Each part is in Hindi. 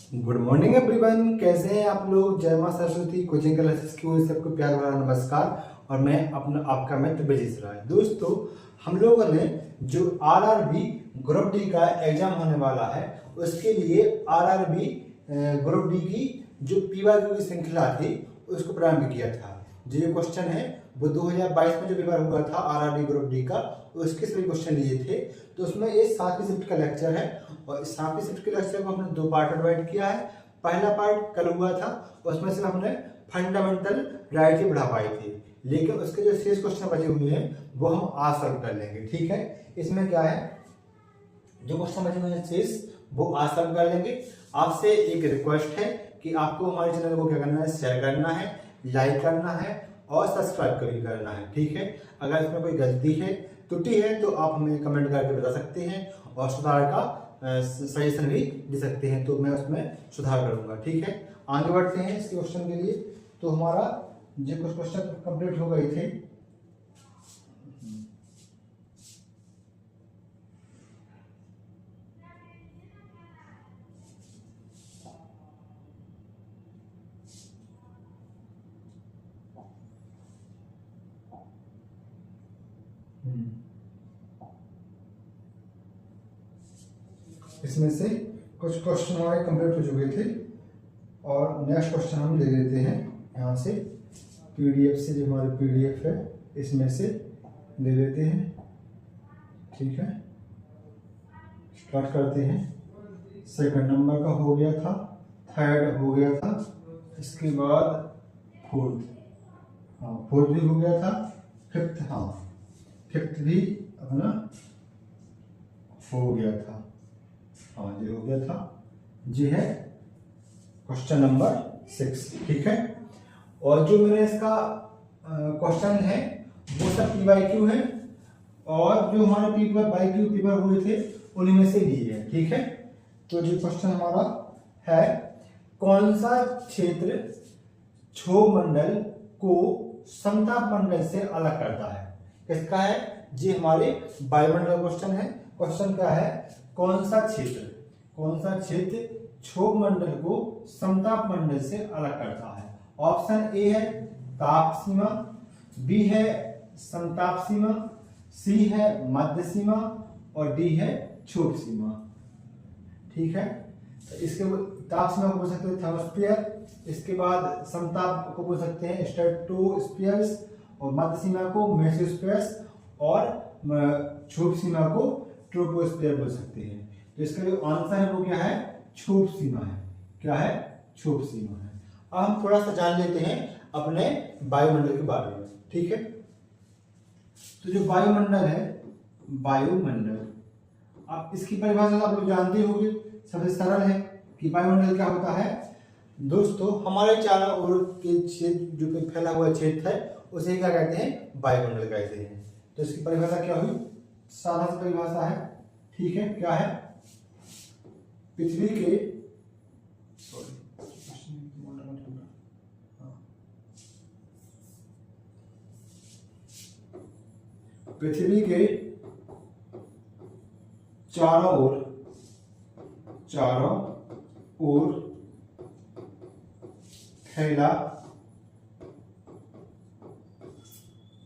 गुड मॉर्निंग एवरीवन, कैसे हैं आप लोग। जय मां सरस्वती कोचिंग क्लासेस की ओर से सबको प्यार भरा नमस्कार। और मैं अपना आपका मित्र ब्रजेश राय। दोस्तों, हम लोगों ने जो आरआरबी ग्रुप डी का एग्जाम होने वाला है उसके लिए आरआरबी ग्रुप डी की जो पीवाईक्यू की श्रृंखला थी उसको प्रारंभ किया था। जो क्वेश्चन है वो 2022 में जो पेपर हुआ था आरआरबी ग्रुप डी का, उसके सभी क्वेश्चन लिए थे। तो उसमें ये 7वीं शिफ्ट का लेक्चर है और इस 7वीं शिफ्ट के लेक्चर को हमने 2 पार्ट डिवाइड किया है। पहला पार्ट कल हुआ था, उसमें से हमने फंडामेंटल राइट बढ़ा पाई थी, लेकिन उसके जो शेष क्वेश्चन बचे हुए हैं वो हम आज सॉल्व कर लेंगे। ठीक है, इसमें क्या है, जो क्वेश्चन बचे हुए हैं शेष वो आज सॉल्व कर लेंगे। आपसे एक रिक्वेस्ट है कि आपको हमारे चैनल को क्या करना है, शेयर करना है, लाइक करना है और सब्सक्राइब भी करना है। ठीक है, अगर इसमें कोई गलती है त्रुटि है तो आप हमें कमेंट करके बता सकते हैं और सुधार का सजेशन भी दे सकते हैं, तो मैं उसमें सुधार करूंगा। ठीक है, आगे बढ़ते हैं इस क्वेश्चन के लिए। तो हमारा जो कुछ क्वेश्चन कंप्लीट हो गए थे, इसमें से कुछ क्वेश्चन हमारे कंप्लीट हो चुके थे और नेक्स्ट क्वेश्चन हम ले लेते हैं यहाँ से पीडीएफ से। जो हमारे पीडीएफ है इसमें से ले लेते हैं। ठीक है, स्टार्ट करते हैं। सेकंड नंबर का हो गया था, थर्ड हो गया था, इसके बाद फोर्थ, हाँ फोर्थ भी हो गया था, फिफ्थ, हाँ फिफ्थ भी अपना हो गया था, हाँ ये हो गया था। जी है क्वेश्चन नंबर 6। ठीक है, और जो मैंने इसका क्वेश्चन है वो सब पीवाईक्यू है और जो हमारे पीवाईक्यू पेपर हुए थे उन्हीं में से लिए है। ठीक है, तो जो क्वेश्चन हमारा है, कौन सा क्षेत्र क्षोभ मंडल को समताप मंडल से अलग करता है। किसका है, जी हमारे वायुमंडल क्वेश्चन है। क्वेश्चन क्या है, कौन सा क्षेत्र क्षोभ मंडल को समताप मंडल से अलग करता है। ऑप्शन ए है ताप सीमा, बी है समताप सीमा, सी है मध्य सीमा और डी है क्षोभ सीमा। ठीक है, तो इसके ताप सीमा को बोल सकते हैं थर्मोस्फीयर, इसके बाद समताप को बोल सकते हैं स्ट्रेटोस्फीयर्स और मध्य सीमा को मेसोस्फीयर्स और क्षोभ सीमा को ट्रोपोस्फीयर बोल सकते हैं। तो इसका जो आंसर है वो क्या है, क्षोभ सीमा है। क्या है, क्षोभ सीमा है। अब हम थोड़ा सा जान लेते हैं अपने वायुमंडल के बारे में। ठीक है, तो जो वायुमंडल है, वायुमंडल, आप इसकी परिभाषा आप लोग जानते होंगे। सबसे सरल है कि वायुमंडल क्या होता है। दोस्तों, हमारे चारों ओर के क्षेत्र जो कि फैला हुआ क्षेत्र है उसे क्या कहते हैं, वायुमंडल कहते हैं। तो इसकी परिभाषा क्या हुई, साधारण परिभाषा है। ठीक है, क्या है, पृथ्वी के चारों ओर फैला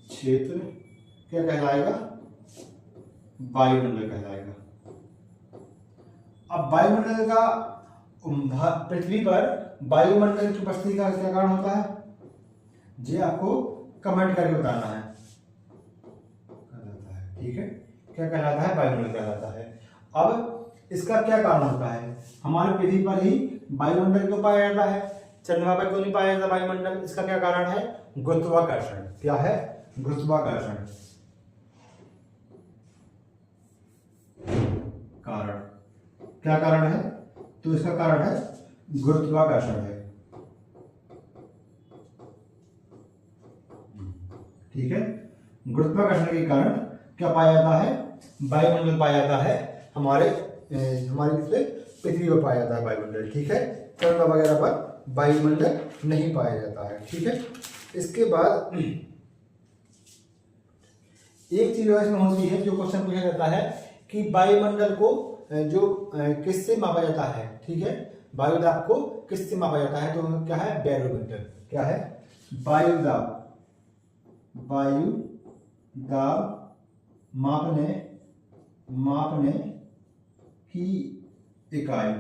क्षेत्र क्या कहलाएगा, वायुमंडल कहलाएगा। अब वायुमंडल का पृथ्वी पर वायुमंडल की उपस्थिति का क्या कारण होता है, ये आपको कमेंट करके बताना है। ठीक है, क्या कहलाता है, वायुमंडल कहलाता है। अब इसका क्या कारण होता है, हमारे पृथ्वी पर ही वायुमंडल क्यों पाया जाता है, चंद्रमा पर क्यों नहीं पाया जाता वायुमंडल। इसका क्या कारण है, गुरुत्वाकर्षण। क्या है, गुरुत्वाकर्षण कारण। क्या कारण है, तो इसका कारण है गुरुत्वाकर्षण है। ठीक है, गुरुत्वाकर्षण के कारण क्या पाया जाता है, वायुमंडल पाया जाता है। हमारे पृथ्वी पर पाया जाता है वायुमंडल। ठीक है, चंद्रमा वगैरह पर वायुमंडल नहीं पाया जाता है। ठीक है, इसके बाद एक चीज इसमें होती है, जो क्वेश्चन पूछा जाता है कि वायुमंडल को जो किससे मापा जाता है। ठीक है, वायुदाब को किससे मापा जाता है? तो क्या है? बैरोमीटर। क्या है? वायुदाब। वायुदाब मापने की इकाई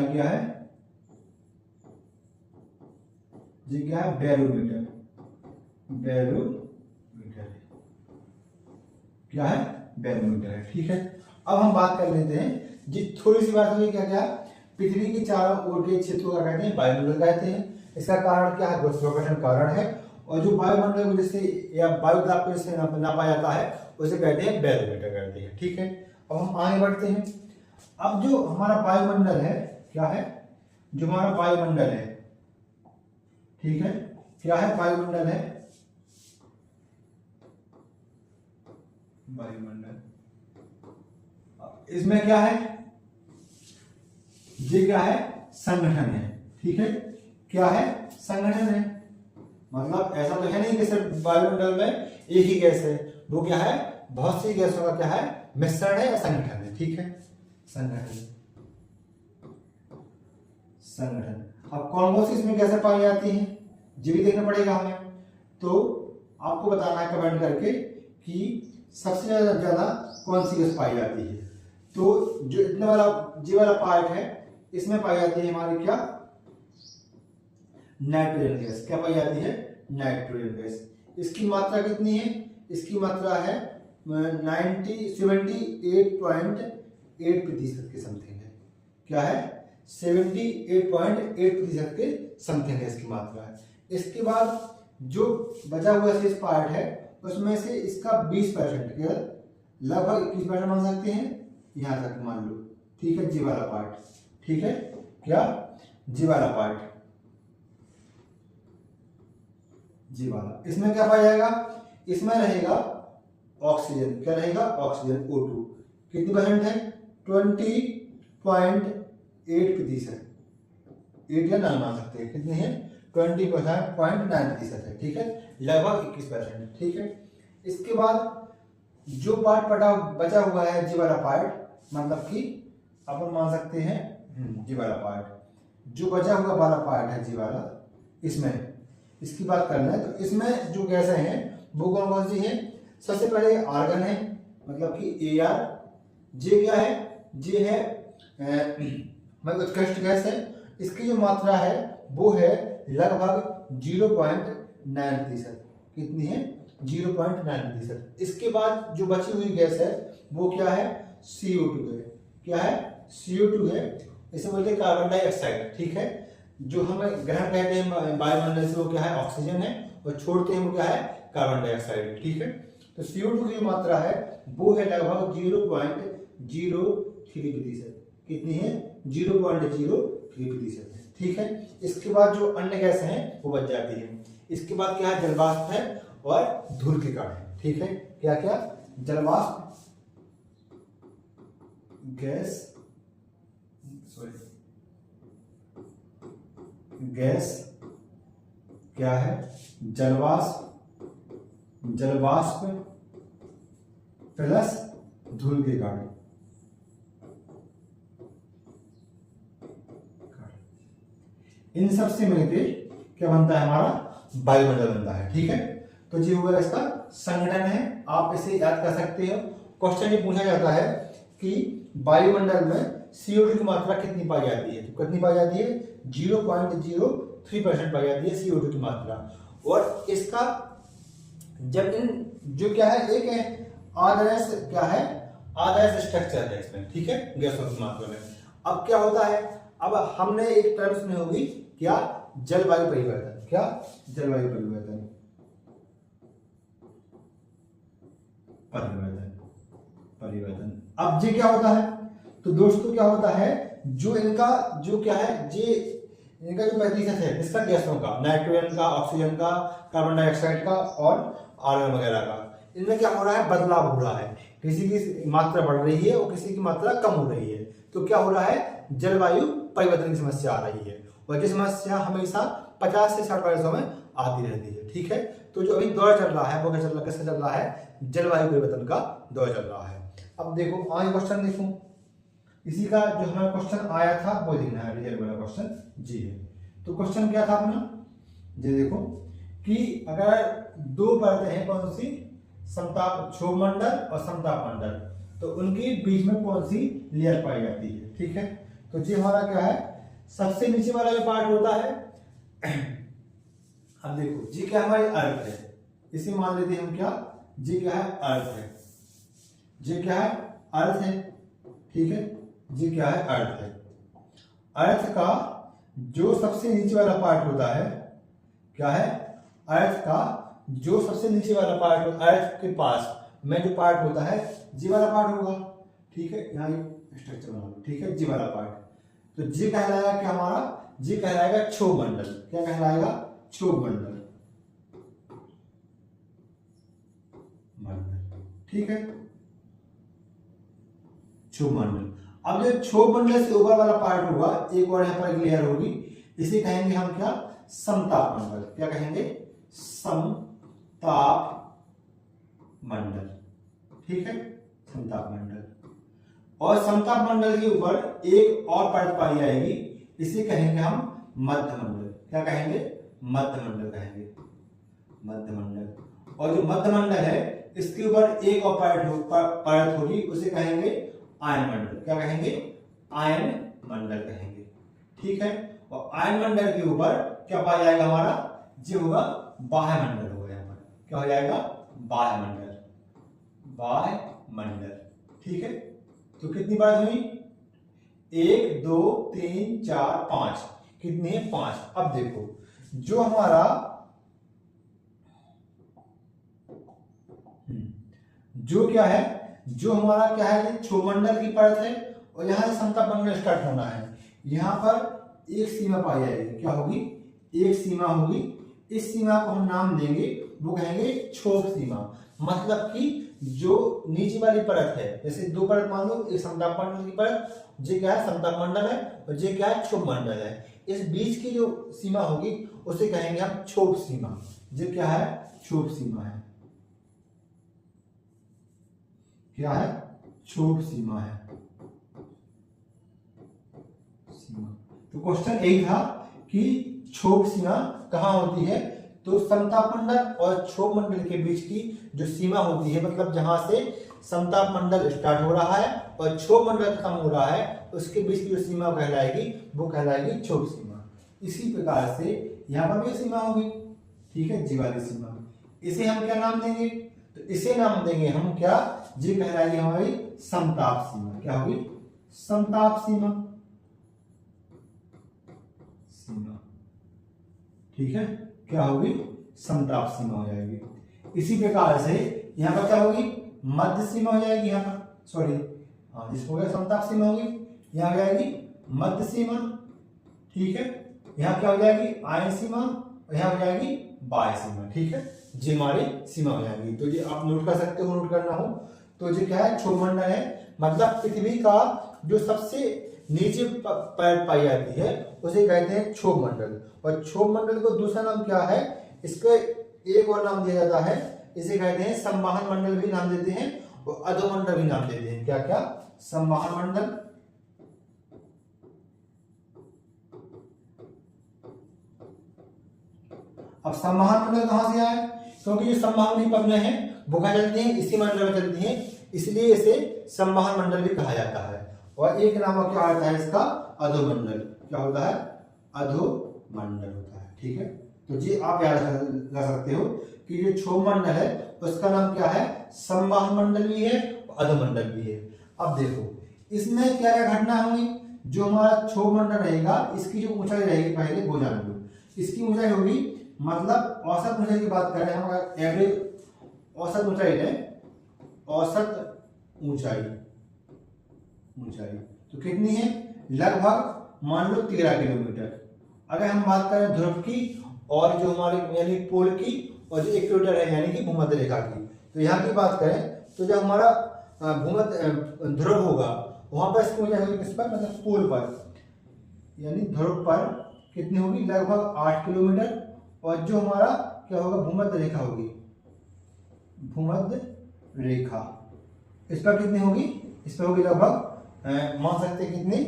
क्या है? जी क्या है? बैरोमीटर। क्या है? बैरोमीटर है। ठीक है, अब हम बात कर लेते हैं जी, थोड़ी सी बात हुई क्या क्या पृथ्वी के चारों ओर के क्षेत्रों का कहते हैं वायुमंडल कहते हैं। इसका कारण क्या है? गुरुत्वाकर्षण कारण है। और जो वायुमंडल को जिससे या वायुदाब को जिससे नापा जाता है उसे कहते हैं बैरोमीटर कहते हैं। ठीक है, अब हम आगे बढ़ते हैं। अब जो हमारा वायुमंडल है क्या है? जो हमारा वायुमंडल है, ठीक है, क्या है? वायुमंडल है, वायुमंडल। इसमें क्या है? ये क्या है? संगठन है। ठीक है, क्या है? संगठन है। मतलब ऐसा तो है नहीं कि सिर्फ वायुमंडल में एक ही गैस है, वो क्या है? बहुत सी गैसों का क्या है? मिश्रण है या संगठन है। ठीक है, संगठन। अब कौन कौन सी इसमें गैसें पाई जाती हैं ये भी देखना पड़ेगा हमें। तो आपको बताना है कमेंट करके कि सबसे ज्यादा कौन सी गैस पाई जाती है। तो जो इतने वाला जी वाला पार्ट है इसमें पाई जाती है हमारी क्या? Nitrogen gas. क्या पाई जाती है? Nitrogen gas. इसकी मात्रा कितनी है? इसकी मात्रा है 78.8% के समथिंग है। क्या है? 78.8% के समथिंग है इसकी मात्रा है। इसके बाद जो बचा हुआ शेष पार्ट है उसमें से इसका 20% के लगभग 21% मान सकते हैं, यहां तक मान लो। ठीक है, जी वाला पार्ट। ठीक है, क्या? जी वाला पार्ट, जी वाला। इसमें क्या पाया जाएगा? इसमें रहेगा ऑक्सीजन। क्या रहेगा? Oxygen O2। कितनी परसेंट है? 20.8%। 8 या 9 मान सकते हैं। कितनी है? 20.9% है। ठीक है, लगभग 21%। ठीक है, इसके बाद जो पार्ट बचा हुआ है जी वाला पार्ट, मतलब कि अपन मान सकते हैं जी वाला पार्ट, जो बचा हुआ वाला पार्ट है जी वाला, इसमें इसकी बात करना है। तो इसमें जो गैसें हैं वो कौन कौन सी हैं? सबसे पहले आर्गन है, मतलब कि AR। जे क्या है? जे है मतलब उत्कृष्ट गैस है। इसकी जो मात्रा है वो है लगभग 0.9%। कितनी है? 0.9%। इसके बाद जो बची हुई गैस है वो क्या है? CO2 है। क्या है? CO2 है। इसे बोलते हैं कार्बन डाइऑक्साइड। ठीक है, जो हमें ग्रहण कहते हैं वायुमंडल से वो क्या है? ऑक्सीजन है, और छोड़ते हैं वो क्या है? Carbon dioxide. ठीक है, तो CO2 की मात्रा है वो है लगभग 0.03%। कितनी है? 0.03%। ठीक है, इसके बाद जो अन्य गैस हैं वो बच जाती है। इसके बाद क्या है? जलवाष्प है और धूल के कण है। ठीक है, क्या क्या? जलवाष्प गैस, गैस क्या है? जलवाष्प प्लस धूल के कण। इन सब से मिलकर क्या बनता है? हमारा वायुमंडल बनता है। ठीक है, तो ये हुआ इसका संगठन है। आप इसे याद कर सकते हो। क्वेश्चन ये पूछा जाता है कि वायुमंडल में CO2 की मात्रा कितनी पाई जाती है? तो कितनी पाई जाती है? 0.03% पाई जाती है CO2 की मात्रा। और इसका जब इन जो क्या है? एक है आदर्श, क्या है? आदर्श स्ट्रक्चर है इसमें। ठीक है, गैसों की मात्रा में। अब क्या होता है? अब हमने एक टर्म सुनी होगी, क्या? जलवायु परिवर्तन। क्या? जलवायु परिवर्तन। अब ये क्या होता है? तो दोस्तों क्या होता है? जो इनका जो क्या है? ये इनका जो प्रतिशत है इसका गैसों का, नाइट्रोजन का, ऑक्सीजन का, कार्बन डाइऑक्साइड का और आर्गन वगैरह का, इनमें क्या हो रहा है? बदलाव हो रहा है। किसी की मात्रा बढ़ रही है और किसी की मात्रा कम हो रही है। तो क्या हो रहा है? जलवायु परिवर्तन की समस्या आ रही है। और ये समस्या हमेशा 50 से 60 वर्षों में आती रहती है। ठीक है, तो जो अभी दौर चल रहा है वो क्या चल रहा? किसका चल रहा है? जलवायु परिवर्तन का दौर चल रहा है। अब देखो आगे क्वेश्चन देखो। इसी का जो हमारा क्वेश्चन आया था वो लिखना है, रिजल्ट वाला क्वेश्चन जी है। तो क्वेश्चन क्या था अपना, ये देखो कि अगर दो परतें हैं कौन सी, समताप क्षोभ मंडल और समताप मंडल, तो उनके बीच में कौन सी लेयर पाई जाती है, ठीक है। तो जी हमारा क्या है, सबसे नीचे वाला जो पार्ट होता है, अब देखो जी क्या हमारी अर्थ है, इसे मान लेते हैं हम क्या, जी क्या है अर्थ है, जी क्या है अर्थ है, ठीक है, जी क्या है अर्थ है। अर्थ का जो सबसे नीचे वाला पार्ट होता है क्या है, अर्थ का जो सबसे नीचे वाला पार्ट, अर्थ के पास में जो पार्ट होता है जी वाला पार्ट होगा, ठीक है, यहाँ स्ट्रक्चर बना लो, ठीक है, जी वाला पार्ट। तो जी कहलाएगा क्या हमारा, जी कहलाएगा क्षोभ मंडल, क्या कहलाएगा, क्षोभ मंडल, मंडल, ठीक है, क्षोभ मंडल। अब जो क्षोभ मंडल से ऊपर वाला पार्ट होगा, एक और यहाँ पर एक लेयर होगी, इसे कहेंगे हम क्या, समताप मंडल, क्या कहेंगे, समताप मंडल, ठीक है, समताप मंडल। और समताप मंडल के ऊपर एक और परत पाई जाएगी, इसे कहेंगे हम मध्य मंडल, क्या कहेंगे, मध्य मंडल कहेंगे, मध्य मंडल। और जो मध्य मंडल है इसके ऊपर एक और परत होगी, उसे कहेंगे आयन मंडल, क्या कहेंगे, आयन मंडल कहेंगे, ठीक है। और आयन मंडल के ऊपर क्या पाया जाएगा हमारा, जो होगा बाह्य मंडल होगा, यहाँ पर क्या हो जाएगा, बाह्य मंडल, बाह्य मंडल, ठीक है। तो कितनी बात हुई, 1 2 3 4 5, कितनी है 5। अब देखो जो हमारा जो क्या है, जो हमारा क्या है, क्षोभ मंडल की परत है, और यहाँ से समताप मंडल स्टार्ट होना है, यहाँ पर एक सीमा पाई जाएगी, क्या होगी, एक सीमा होगी, इस सीमा को हम नाम देंगे, वो कहेंगे क्षोभ सीमा। मतलब कि जो नीचे वाली परत है, जैसे दो परत मान लो, एक समताप मंडल की परत, जो क्या है समताप मंडल है, और जो क्या है क्षोभ मंडल है, इस बीच की जो सीमा होगी उसे कहेंगे हम क्षोभ सीमा, जो क्या है क्षोभ सीमा है, क्या है, क्षोभ सीमा है, सीमा। तो क्वेश्चन यही था कि क्षोभ सीमा कहां होती है, तो समताप मंडल और क्षोभ मंडल के बीच की जो सीमा होती है, मतलब जहां से समताप मंडल स्टार्ट हो रहा है और क्षोभ मंडल खत्म हो रहा है, उसके बीच की जो सीमा कहलाएगी वो कहलाएगी क्षोभ सीमा। इसी प्रकार से यहाँ पर भी सीमा होगी, ठीक है, जी वाली सीमा, इसे हम क्या नाम देंगे, तो इसे नाम देंगे हम क्या, जी कहलाएगी हमारी समताप सीमा, क्या होगी, समताप सीमा, सीमा, ठीक है, क्या होगी, समताप सीमा हो जाएगी। इसी प्रकार से यहाँ पर क्या होगी, मध्य सीमा हो जाएगी, यहाँ पर सॉरी, हाँ जिसको क्या समताप सीमा होगी, यहाँ हो जाएगी मध्य सीमा, ठीक है, यहाँ क्या हो जाएगी, आयन सीमा, और यहाँ हो जाएगी बाह्य सीमा, ठीक है, जी हमारी सीमा हो जाएगी। तो ये आप नोट कर सकते हो, नोट करना हो तो ये क्या है, क्षोभ मंडल है, मतलब पृथ्वी का जो सबसे नीचे पैर पाई जाती है उसे कहते हैं क्षोभ मंडल। और क्षोभ मंडल को दूसरा नाम क्या है, इसका एक और नाम दिया जाता है, इसे कहते हैं संवाहन मंडल भी नाम देते हैं, और अधोमंडल भी नाम देते हैं, क्या क्या, संवाहन मंडल, अब संवाहन मंडल कहां से आए, क्योंकि ये संवाहनी पन्ने हैं वो कहां चलती हैं, इसी मंडल में चलती हैं, इसलिए इसे संवाहन मंडल भी कहा जाता है। और एक नाम क्या आता है इसका, अधोमंडल, क्या होता है, अधोमंडल होता है, ठीक है। तो जी आप याद रख सकते हो कि जो क्षोभ मंडल है उसका नाम क्या है, संवाहन मंडल भी है और अधोमंडल भी है। अब देखो इसमें क्या क्या घटना होगी, जो हमारा क्षोभ मंडल रहेगा इसकी जो ऊंचाई रहेगी पहले वो जान लो, इसकी ऊंचाई होगी, मतलब औसत ऊंचाई की बात कर रहे हैं हम, अगर एवरेज औसत ऊंचाई है, औसत ऊंचाई, ऊंचाई तो कितनी है, लगभग मान लो 13 किलोमीटर। अगर हम बात करें ध्रुव की और जो हमारे यानी पोल की, और जो इक्वेटर है यानी कि भूमध्य रेखा की, तो यहाँ की बात करें तो जो हमारा भूमध्य ध्रुव होगा वहां पर इसकी ऊंचाई होगी किस पर, मतलब पोल पर, यानी ध्रुव पर कितनी होगी, लगभग 8 किलोमीटर। और जो हमारा क्या होगा, भूमध्य रेखा होगी, भूमध्य रेखा, इस पर कितनी होगी, इस पर होगी लगभग मान सकते हैं कितनी,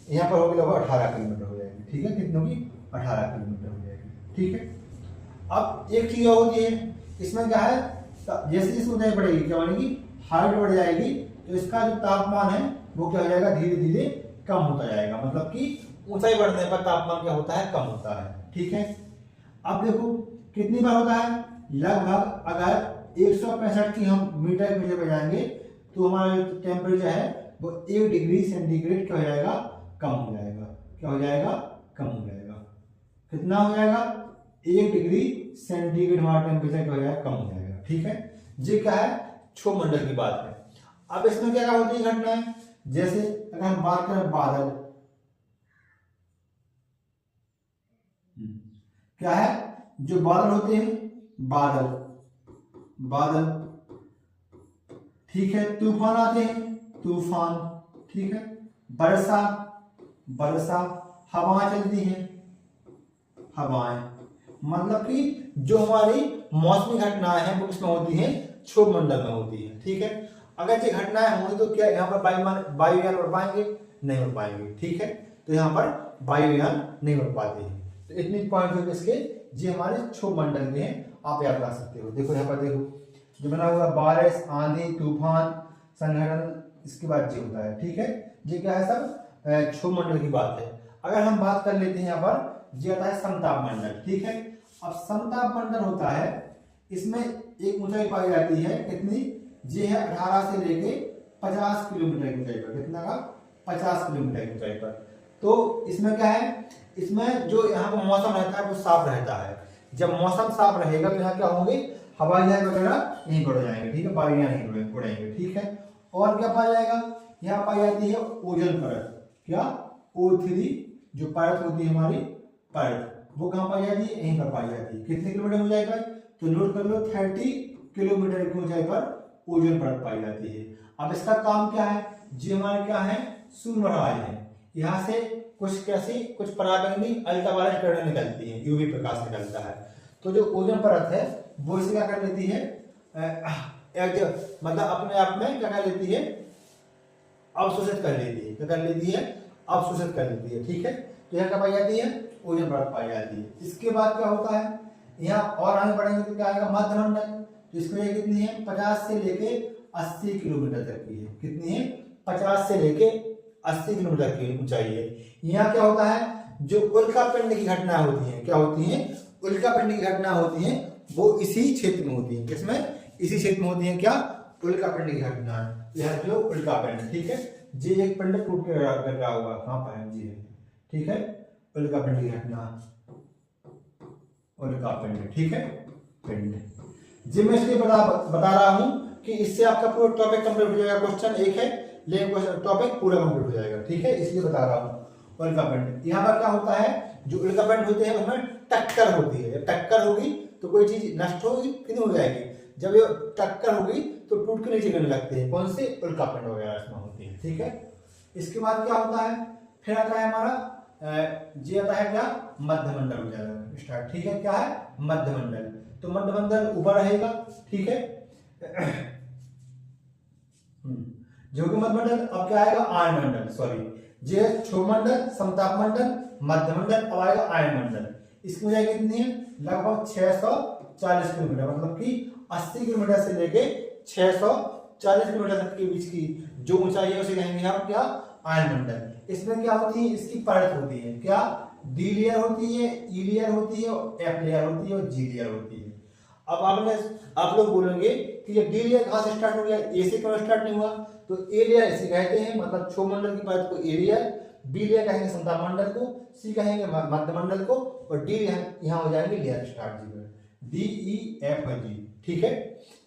यहाँ पर होगी लगभग 18 किलोमीटर हो जाएगी। ठीक है, कितनी होगी, 18 किलोमीटर हो जाएगी। ठीक है, अब एक चीज और होती है इसमें क्या है, जैसे जैसे ऊंचाई बढ़ेगी क्या बनेगी, हाइट बढ़ जाएगी, तो इसका जो तापमान है वो क्या हो जाएगा, धीरे धीरे कम होता जाएगा। मतलब कि ऊंचाई बढ़ने पर तापमान क्या होता है, कम होता है। ठीक है, अब देखो कितनी बार होता है, लगभग अगर 165 की हम मीटर की जगह जाएंगे तो हमारा जो टेम्परेचर है वो 1 डिग्री सेंटीग्रेड क्या हो जाएगा, कम हो जाएगा। क्या हो जाएगा, कम हो जाएगा। कितना हो जाएगा, 1 डिग्री सेंटीग्रेड हमारा टेम्परेचर क्या हो जाएगा, कम हो जाएगा। ठीक है, ये क्या है, क्षोभमंडल की बात है। अब इसमें क्या होती है घटनाएं, जैसे अगर हम बात करें बादल, क्या है, जो बादल होते हैं, बादल बादल, ठीक है, तूफान आते हैं, तूफान, ठीक है, वर्षा वर्षा, हवाएं चलती हैं, हवाएं। मतलब कि जो हमारी मौसमी घटनाएं हैं वो किसमें होती हैं, क्षोभमंडल में होती है। ठीक है, अगर ये घटनाएं होंगी तो क्या यहाँ पर वायुयान उड़ पाएंगे, नहीं उड़ पाएंगे। ठीक है, तो यहाँ पर वायुयान नहीं उड़ पाते हैं। तो इतनी पॉइंट हो इसके, ये हमारे क्षोभमंडल के हैं, आप याद रख सकते हो। देखो यहाँ पर देखो जो बना हुआ बारिश, आंधी, तूफान, संघटन, इसके बाद ये होता है। ठीक है, ये क्या है, सब क्षोभमंडल की बात है। अगर हम बात कर लेते हैं यहाँ पर, ये आता है समताप मंडल। ठीक है, अब समताप मंडल होता है, इसमें एक ऊंचाई पाई जाती है, कितनी, ये है 18 से लेके 50 किलोमीटर की ऊंचाई पर। कितना का, 50 किलोमीटर की ऊंचाई पर। तो इसमें क्या है, इसमें जो यहाँ पर मौसम रहता है वो साफ रहता है। जब मौसम साफ रहेगा तो यहाँ क्या होंगे, हवाई जहाज वगैरह यहीं बढ़ जाएंगे। ठीक है, वायुयान नहीं उड़ेंगे। ठीक है, और क्या पाया जाएगा, यहाँ पाई जाती है ओजोन परत। क्या, O3 जो परत होती है हमारी परत, वो कहाँ पाई जाती है, यहीं पर पाई जाती है। कितने किलोमीटर ऊंचाई पर, तो नोट कर लो, 30 किलोमीटर की ऊंचाई पर ओजोन परत पाई जाती है। अब इसका काम क्या है, जी हमारे क्या है, सूर्यप्रकाश है, यहाँ से कुछ कैसी, कुछ पराबैंगनी अल्ट्रावायलेट किरणें निकलती हैं, यूवी प्रकाश निकलता है। तो जो ओजोन परत है वो इसे क्या कर लेती है, मतलब अपने आप में क्या कर लेती है, अवशोषित कर लेती है। क्या कर लेती है, अवशोषित कर लेती है। ठीक है, तो यहाँ क्या पाई जाती है, ओजोन परत पाई जाती है। इसके बाद क्या होता है, यहाँ और आगे बढ़ेंगे तो क्या आएगा, मध्यमंडल। तो इसकी वजह कितनी है, 50 से लेके 80 किलोमीटर तक की है। कितनी है, 50 से लेके 80 किलोमीटर की ऊंचाई है। यहाँ क्या होता है, जो उल्कापिंड की घटना होती है, क्या होती है, उल्कापिंड की घटना होती है, वो इसी क्षेत्र में होती है। किसमें, इसी क्षेत्र में होती है। क्या, उल्कापिंड की घटना, यह जो उल्कापिंड। ठीक है, जी एक पिंड टूट के गिर रहा हुआ, कहाँ पर है, जी है। ठीक है, उल्कापिंड की घटना, उल्कापिंड। ठीक है, पिंड। जी मैं इसलिए बता रहा हूं कि इससे आपका पूरा टॉपिक कंप्लीट हो जाएगा। क्वेश्चन एक है लेकिन टॉपिक पूरा कंप्लीट हो जाएगा। ठीक है, इसलिए बता रहा हूं। उल्कापिंड, यहाँ पर क्या होता है, जो उल्कापिंड होते हैं उनमें टक्कर होती है। जब टक्कर होगी तो कोई चीज नष्ट होगी, कितनी हो जाएगी, जब ये टक्कर होगी तो टूट के नीचे गिरने लगते हैं। कौन से, उल्कापिंड वगैरह इसमें होती है। ठीक है, इसके बाद क्या होता है, फिर आता है हमारा ये आता है क्या, मध्यमंडल हो जाएगा स्टार्ट। ठीक है, क्या है, मध्यमंडल। तो मध्यमंडल ऊपर रहेगा। ठीक है, जो कि मध्यमंडल, अब क्या आएगा, आयनमंडल। सॉरी, ये क्षोभमंडल, समताप मंडल, मध्यमंडल, अब आएगा आयनमंडल। इसकी ऊंचाई कितनी है, लगभग 640 किलोमीटर। मतलब कि 80 किलोमीटर से लेके 640 किलोमीटर तक के बीच की जो ऊंचाई है उसे कहेंगे हम क्या, आयनमंडल। इसमें क्या होती है, इसकी परत होती है। क्या, डी लेयर होती है, ई लेयर होती है, एफ लेयर होती है और जी लेयर होती है। अब आप लोग बोलेंगे कि ये डी लेयर कहाँ से स्टार्ट हो गया, ए से क्यों स्टार्ट नहीं हुआ, तो ए लेयर इसे कहते हैं, मतलब क्षोभमंडल की परत को ए लेयर, बी लेयर कहेंगे समताप मंडल को, सी कहेंगे मध्यमंडल को, और डी यहाँ हो जाएंगे layer start, D E F G. ठीक है,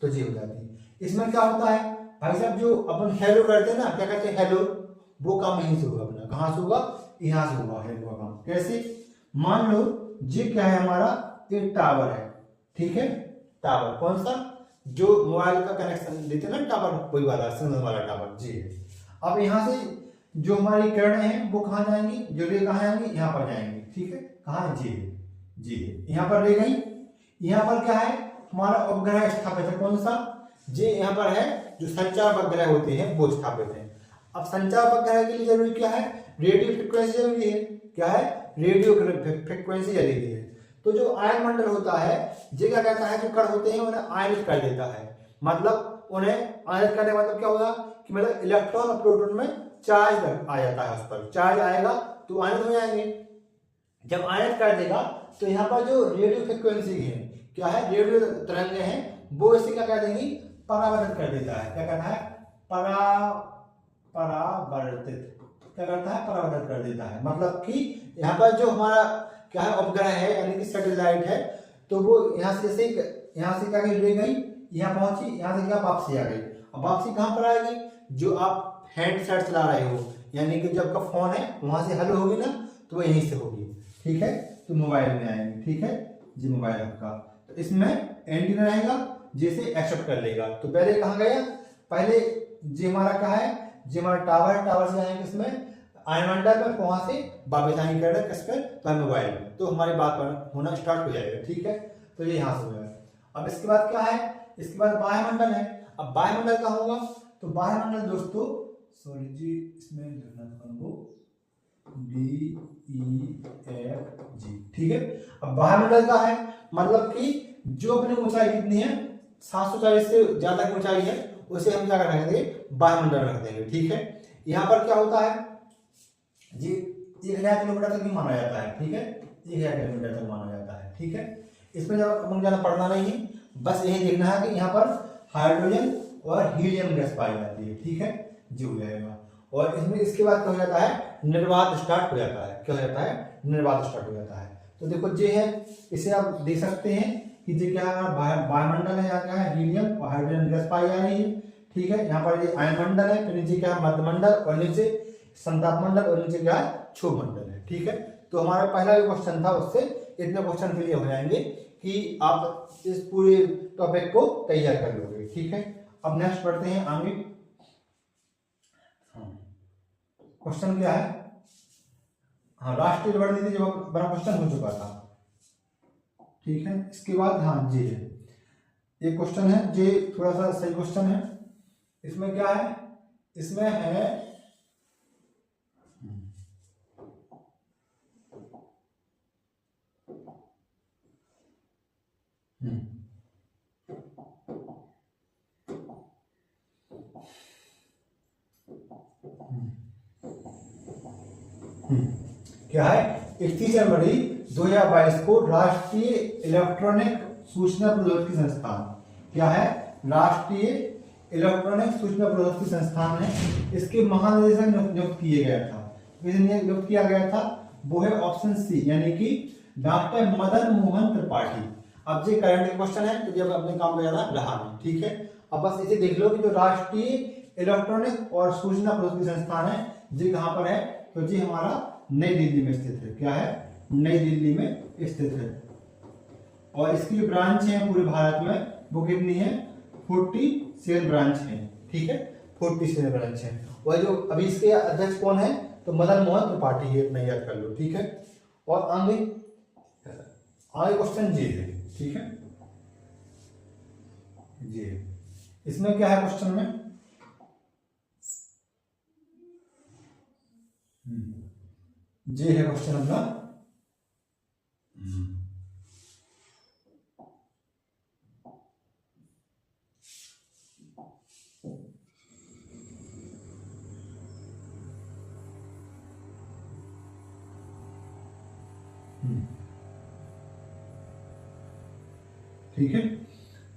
तो जी हो जाती है। इसमें क्या होता है भाई साहब, जो अपन हेलो करते हैं ना, क्या कहते हैं, हेलो, वो काम यहीं से होगा अपना। कहाँ से होगा, यहाँ से होगा हेलो का काम। कैसे, मान लो जी क्या है हमारा, एक टावर है। ठीक है, टावर कौन सा, जो मोबाइल का कनेक्शन देते हैं ना टावर, कोई वाला सिग्नल वाला टावर जी है। अब यहाँ से जो हमारी किरणें हैं वो कहाँ जाएंगी, जो रे कहाँ जाएंगी, यहाँ पर जाएंगी। ठीक है, कहाँ, जी है, जी है, यहाँ पर ले गई। यहाँ पर क्या है, हमारा उपग्रह स्थापित है। कौन सा, जे यहाँ पर है, जो संचार उपग्रह होते हैं वो स्थापित है। अब संचार उपग्रह के लिए जरूरी क्या है, रेडियो फ्रिक्वेंसी जरूरी है। क्या है, रेडियो फ्रिक्वेंसी जरूरी है। तो जो आयन मंडल होता है ये क्या कहता है, जो कण होते हैं उन्हें आयनित कर देता है। मतलब उन्हें आयनित करने का मतलब क्या होगा कि मतलब इलेक्ट्रॉन और प्रोटॉन में चार्ज आ जाता है, उस पर चार्ज आएगा तो आयनित हो जाएंगे। जब आयनित कर देगा तो यहाँ पर जो रेडियो फ्रिक्वेंसी है, क्या है, रेडियो तरंगें हैं, वो इसे क्या कर देंगी, परावर्तित कर देता है। क्या कहता है, परावर्तित, क्या करता है, परावर्तित कर देता है। मतलब कि यहाँ पर जो हमारा क्या है, उपग्रह है यानी कि सैटेलाइट है, तो वो यहाँ से क्या ले गई, यहाँ पहुंची, यहाँ से क्या वापसी आ गई। अब वापसी कहाँ पर आएगी, जो आप हैंड सेट चला रहे हो, यानी कि जो आपका फोन है वहां से हेलो होगी ना, तो वो यहीं से होगी। ठीक है, तो मोबाइल में आएंगे। ठीक है जी, मोबाइल आपका, तो इसमें एंटीना रहेगा जिसे एक्सेप्ट कर लेगा। तो पहले कहाँ गया, पहले जी हमारा क्या है, जी हमारा टावर है, टावर से आएंगे इसमें आयनमंडल पर, वहां से वापस आएंगे कर किस पर, तो मोबाइल में, तो हमारी बात होना स्टार्ट हो जाएगा। ठीक है, तो ये यहाँ से हो जाएगा। अब इसके बाद क्या है, इसके बाद वायुमंडल है। अब वायुमंडल कहाँ होगा, तो वायुमंडल दोस्तों, सॉरी जी इसमें लिखना था हमको DEFG। ठीक है, अब वायुमंडल का है मतलब कि जो अपनी ऊंचाई कितनी है, 740 से ज्यादा की ऊंचाई है, उसे हम क्या रख देंगे, वायुमंडल रख देंगे। ठीक है, यहाँ पर क्या होता है जी, 1000 किलोमीटर तक भी माना जाता है। ठीक है, 1000 किलोमीटर तक माना जाता है। ठीक है, इसमें जब अपन ज्यादा पढ़ना नहीं है, बस यही देखना है कि यहाँ पर हाइड्रोजन और हीलियम गैस पाई जाती है। ठीक है जी, हो जाएगा। और इसमें इसके बाद क्या हो जाता है, निर्वात स्टार्ट हो जाता है। क्या हो जाता है, निर्वात स्टार्ट हो जाता है। तो देखो ये है, इसे आप देख सकते हैं कि ये क्या है, वायुमंडल है, यहाँ क्या है, हीलियम और हाइड्रोजन गैस पाई जा रही है। ठीक है, यहाँ पर ये आयनमंडल है, फिर नीचे क्या है, मध्यमंडल, और नीचे संतापमंडल, और नीचे क्या है, क्षोभमंडल है। ठीक है, तो हमारा पहला जो क्वेश्चन था उससे इतने क्वेश्चन क्लियर हो जाएंगे कि आप इस पूरे टॉपिक को तैयार कर लोगे। ठीक है, अब नेक्स्ट पढ़ते हैं आगे। क्वेश्चन क्या है, हाँ, राष्ट्रीय रबड़ नीति जो बड़ा क्वेश्चन हो चुका था। ठीक है, इसके बाद हाँ जी है, एक क्वेश्चन है जी, थोड़ा सा सही क्वेश्चन है। इसमें क्या है, इसमें है क्या है, 31 जनवरी 2022 को राष्ट्रीय इलेक्ट्रॉनिक सूचना प्रौद्योगिकी संस्थान, क्या है, राष्ट्रीय इलेक्ट्रॉनिक सूचना प्रौद्योगिकी संस्थान है, इसके महानिदेशक नियुक्त किए गया था। किसे नियुक्त किया गया था, वो है ऑप्शन सी, यानी कि डॉक्टर मदन मोहन त्रिपाठी। अब ये करंट क्वेश्चन है, तो जब अपने काम को ज्यादा रहा नहीं। ठीक है, अब बस इसे देख लो कि जो राष्ट्रीय इलेक्ट्रॉनिक और सूचना प्रौद्योगिकी संस्थान है, ये कहाँ पर है, तो जी हमारा नई दिल्ली में स्थित है। क्या है, नई दिल्ली में स्थित है। और इसकी जो ब्रांच है पूरे भारत में, वो कितनी है, 47 ब्रांच है। ठीक है, 47 ब्रांच है। और जो अभी इसके अध्यक्ष कौन है, तो मदन मोहन त्रिपाठी है, इतना याद कर लो। ठीक है, और आगे क्वेश्चन जी है। ठीक है जी, इसमें क्या है क्वेश्चन में, ये है क्वेश्चन अपना। ठीक है,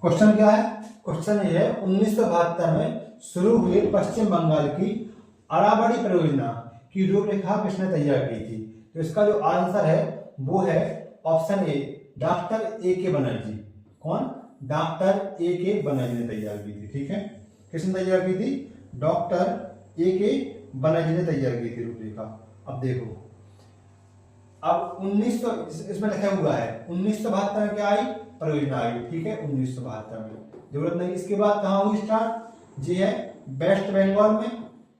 क्वेश्चन क्या है, क्वेश्चन ये है, 1972 में शुरू हुए पश्चिम बंगाल की अरावली परियोजना की रूपरेखा किसने तैयार की थी। तो इसका जो आंसर है वो है ऑप्शन ए, डॉक्टर ए के बनर्जी। कौन, डॉक्टर ए के बनर्जी ने तैयार की थी। ठीक है, किसने तैयार की थी, डॉक्टर ए के बनर्जी ने तैयार की थी रूपरेखा। अब देखो, अब 1900 इसमें लिखा हुआ है 1972 में क्या आई, परियोजना आई। ठीक है, 1972 में, जरूरत नहीं। इसके बाद कहाँ हुई स्टार्ट, जी है वेस्ट बंगाल में।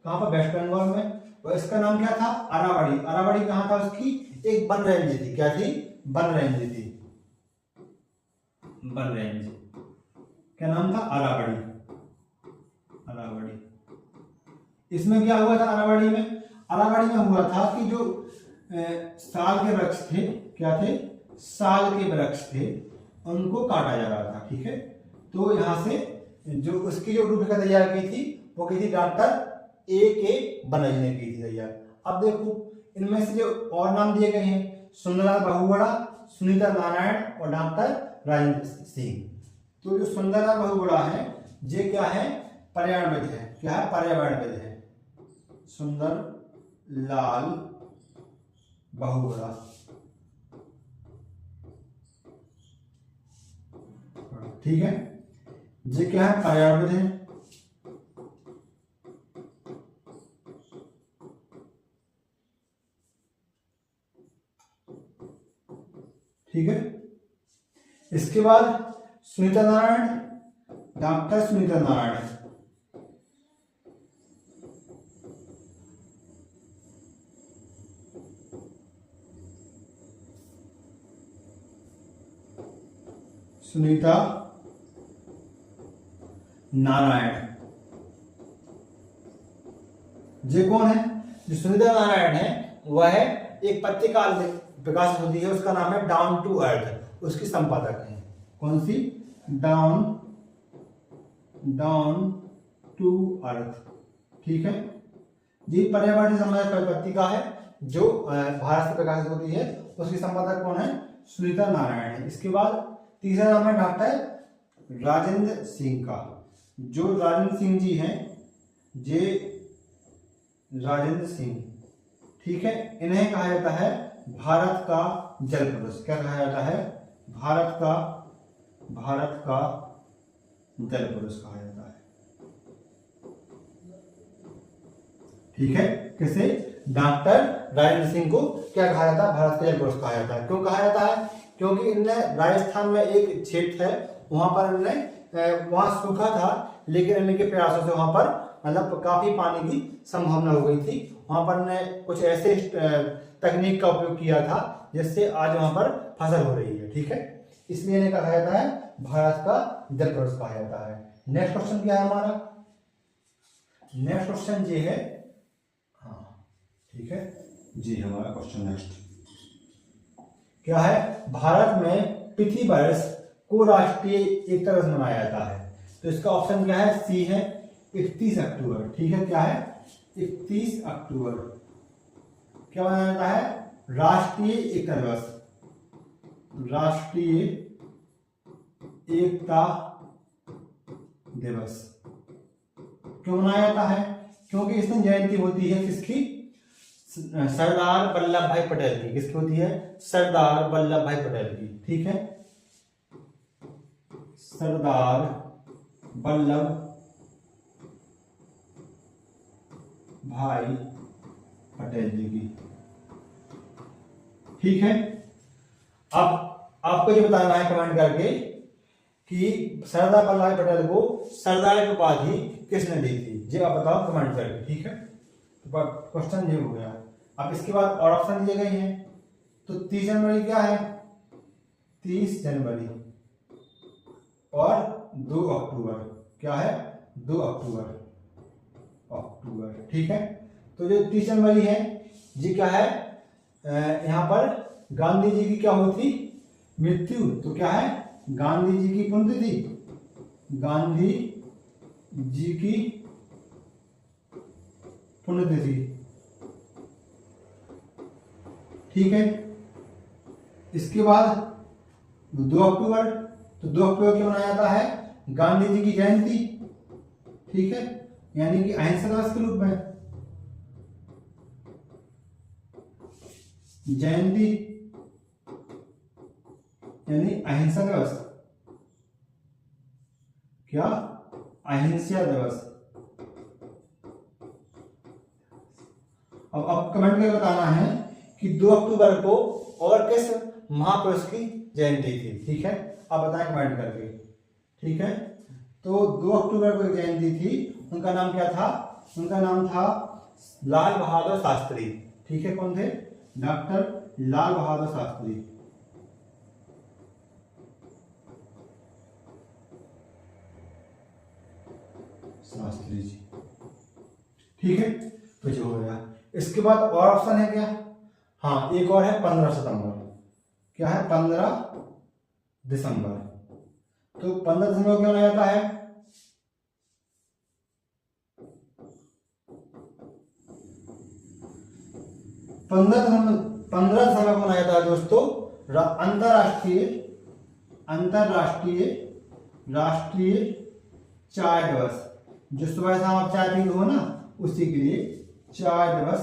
कहाँ पर, वेस्ट बंगाल में। और इसका नाम क्या था, अरावली। अरावली कहाँ था, उसकी एक वन रेंज थी। क्या थी, वन रेंज थी, वन रेंज। क्या नाम था, अरावली, अरावली। इसमें क्या हुआ था अरावली में? अरावली में हुआ था कि जो साल के वृक्ष थे, क्या थे? साल के वृक्ष थे, उनको काटा जा रहा था। ठीक है, तो यहाँ से जो उसकी जो रूपरेखा तैयार की थी वो की थी डॉक्टर ए के बनर्जी ने की थी तैयार। अब देखो इनमें से जो और नाम दिए गए हैं, सुंदरलाल बहुगुणा, सुनीता नारायण और डॉक्टर राजेंद्र सिंह। तो जो सुंदरलाल बहुगुणा है ये क्या है? पर्यावरणविद है। क्या है? पर्यावरणविद है। सुंदरलाल बहुगुणा, ठीक है, ये क्या है? पर्यावरणविद है। ठीक है, इसके बाद सुनीता नारायण, डॉक्टर सुनीता नारायण, सुनीता नारायण, ये कौन है? जो सुनीता नारायण है वह एक पत्रिका विकास होती है, उसका नाम है डाउन टू अर्थ, उसकी संपादक है। कौन सी? Down to earth. ठीक है, ये पर्यावरण संबंधित पत्रिका है जो भारत से प्रकाशित होती है, उसकी संपादक कौन है? सुनीता नारायण है। इसके बाद तीसरा नाम है डॉक्टर राजेंद्र सिंह का। जो राजेंद्र सिंह जी हैं, ये राजेंद्र सिंह, ठीक है, इन्हें कहा जाता है भारत का जल पुरुष। क्या कहा जाता है? भारत का जल पुरुष कहा जाता है। ठीक है, किसे? डॉक्टर राजेंद्र सिंह को क्या कहा जाता है? भारत का जल पुरुष कहा जाता है। क्यों कहा जाता है? क्योंकि इनने राजस्थान में एक क्षेत्र है, वहां पर इन्होंने वहां सूखा था, लेकिन इनके प्रयासों से वहां पर मतलब काफी पानी की संभावना हो गई थी। वहां पर ने कुछ ऐसे तकनीक का उपयोग किया था जिससे आज वहां पर फसल हो रही है। ठीक है, इसलिए इन्हें कहा जाता है भारत का जल पुरुष कहा जाता है। नेक्स्ट क्वेश्चन क्या है हमारा? नेक्स्ट क्वेश्चन ये है, हाँ ठीक है जी, हमारा क्वेश्चन नेक्स्ट क्या है? भारत में पृथ्वी दिवस को राष्ट्रीय एकता दिवस मनाया जाता है। तो इसका ऑप्शन क्या है? सी है 31 अक्टूबर। ठीक है, क्या है? 31 अक्टूबर क्या मनाया जाता है? राष्ट्रीय एकता दिवस। राष्ट्रीय एकता दिवस क्यों मनाया जाता है? क्योंकि इस दिन जयंती होती है किसकी? सरदार वल्लभ भाई पटेल की। किसकी होती है? सरदार वल्लभ भाई पटेल की। ठीक है, सरदार वल्लभ भाई पटेल जी की। ठीक है, अब आपको ये बताना है कमेंट करके कि सरदार वल्लभ भाई पटेल को सरदार की उपाधि किसने दी थी? ये आप बताओ कमेंट करके। ठीक है, तो क्वेश्चन ये हो गया। अब इसके बाद और ऑप्शन दिए गए हैं। तो 30 जनवरी क्या है? 30 जनवरी और 2 अक्टूबर। क्या है? 2 अक्टूबर। ठीक है, तो जो 30 जनवरी है ये क्या है? यहाँ पर गांधी जी की क्या हुई थी? मृत्यु। तो क्या है? गांधी जी की पुण्यतिथि। गांधी जी की पुण्यतिथि। ठीक है, इसके बाद 2 अक्टूबर। तो 2 अक्टूबर क्यों मनाया जाता है? गांधी जी की जयंती। ठीक है, यानी कि अहिंसा दिवस के रूप में जयंती यानी अहिंसा दिवस। क्या? अहिंसा दिवस। अब कमेंट में बताना है कि 2 अक्टूबर को और किस महापुरुष की जयंती थी। ठीक है, आप बताएं कमेंट करके। ठीक है, तो 2 अक्टूबर को जयंती थी, उनका नाम क्या था? उनका नाम था लाल बहादुर शास्त्री। ठीक है, कौन थे? डॉक्टर लाल बहादुर शास्त्री। शास्त्री जी। ठीक है, तो जो हो गया। इसके बाद और ऑप्शन है क्या? हाँ, एक और है 15 सितंबर। क्या है? 15 दिसंबर। तो 15 दिसंबर क्यों मनाया जाता है? 15 दिसंबर को मनाया जाता है दोस्तों अंतरराष्ट्रीय अंतरराष्ट्रीय राष्ट्रीय चाय दिवस। जो सुबह शाम आप चाय पीते हो ना, उसी के लिए चाय दिवस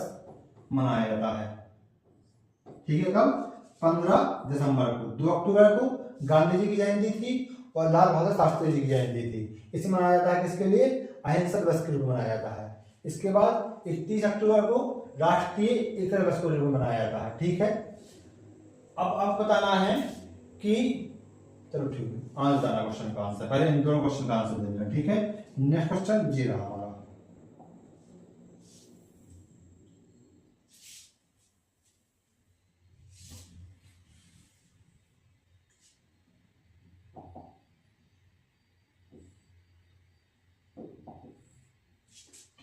मनाया जाता है। ठीक है, कब? 15 दिसंबर को। 2 अक्टूबर को गांधी जी की जयंती थी और लाल बहादुर शास्त्री जी की जयंती थी। इसे मनाया जाता है किसके लिए? अहिंसा दिवस के रूप में मनाया जाता है। इसके बाद 31 अक्टूबर को राष्ट्रीय एकता दिवस के रूप में मनाया जाता है। ठीक है, अब बताना है कि, चलो ठीक है, आंसर बताना क्वेश्चन का आंसर। पहले इन दोनों क्वेश्चन का आंसर देना। ठीक है, नेक्स्ट क्वेश्चन जी रहा हमारा।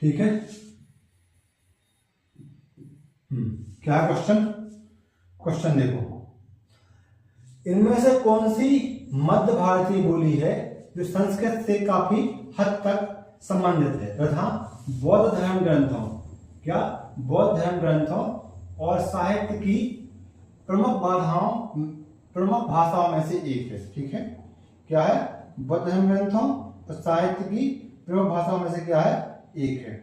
ठीक है, क्या क्वेश्चन? क्वेश्चन देखो, इनमें से कौन सी मध्य भारतीय बोली है जो संस्कृत से काफी हद तक संबंधित है तथा बौद्ध धर्म ग्रंथों, क्या बौद्ध धर्म ग्रंथों और साहित्य की प्रमुख भाषाओं में से एक है? ठीक है, क्या है? बौद्ध धर्म ग्रंथों और साहित्य की प्रमुख भाषाओं में से क्या है? एक है।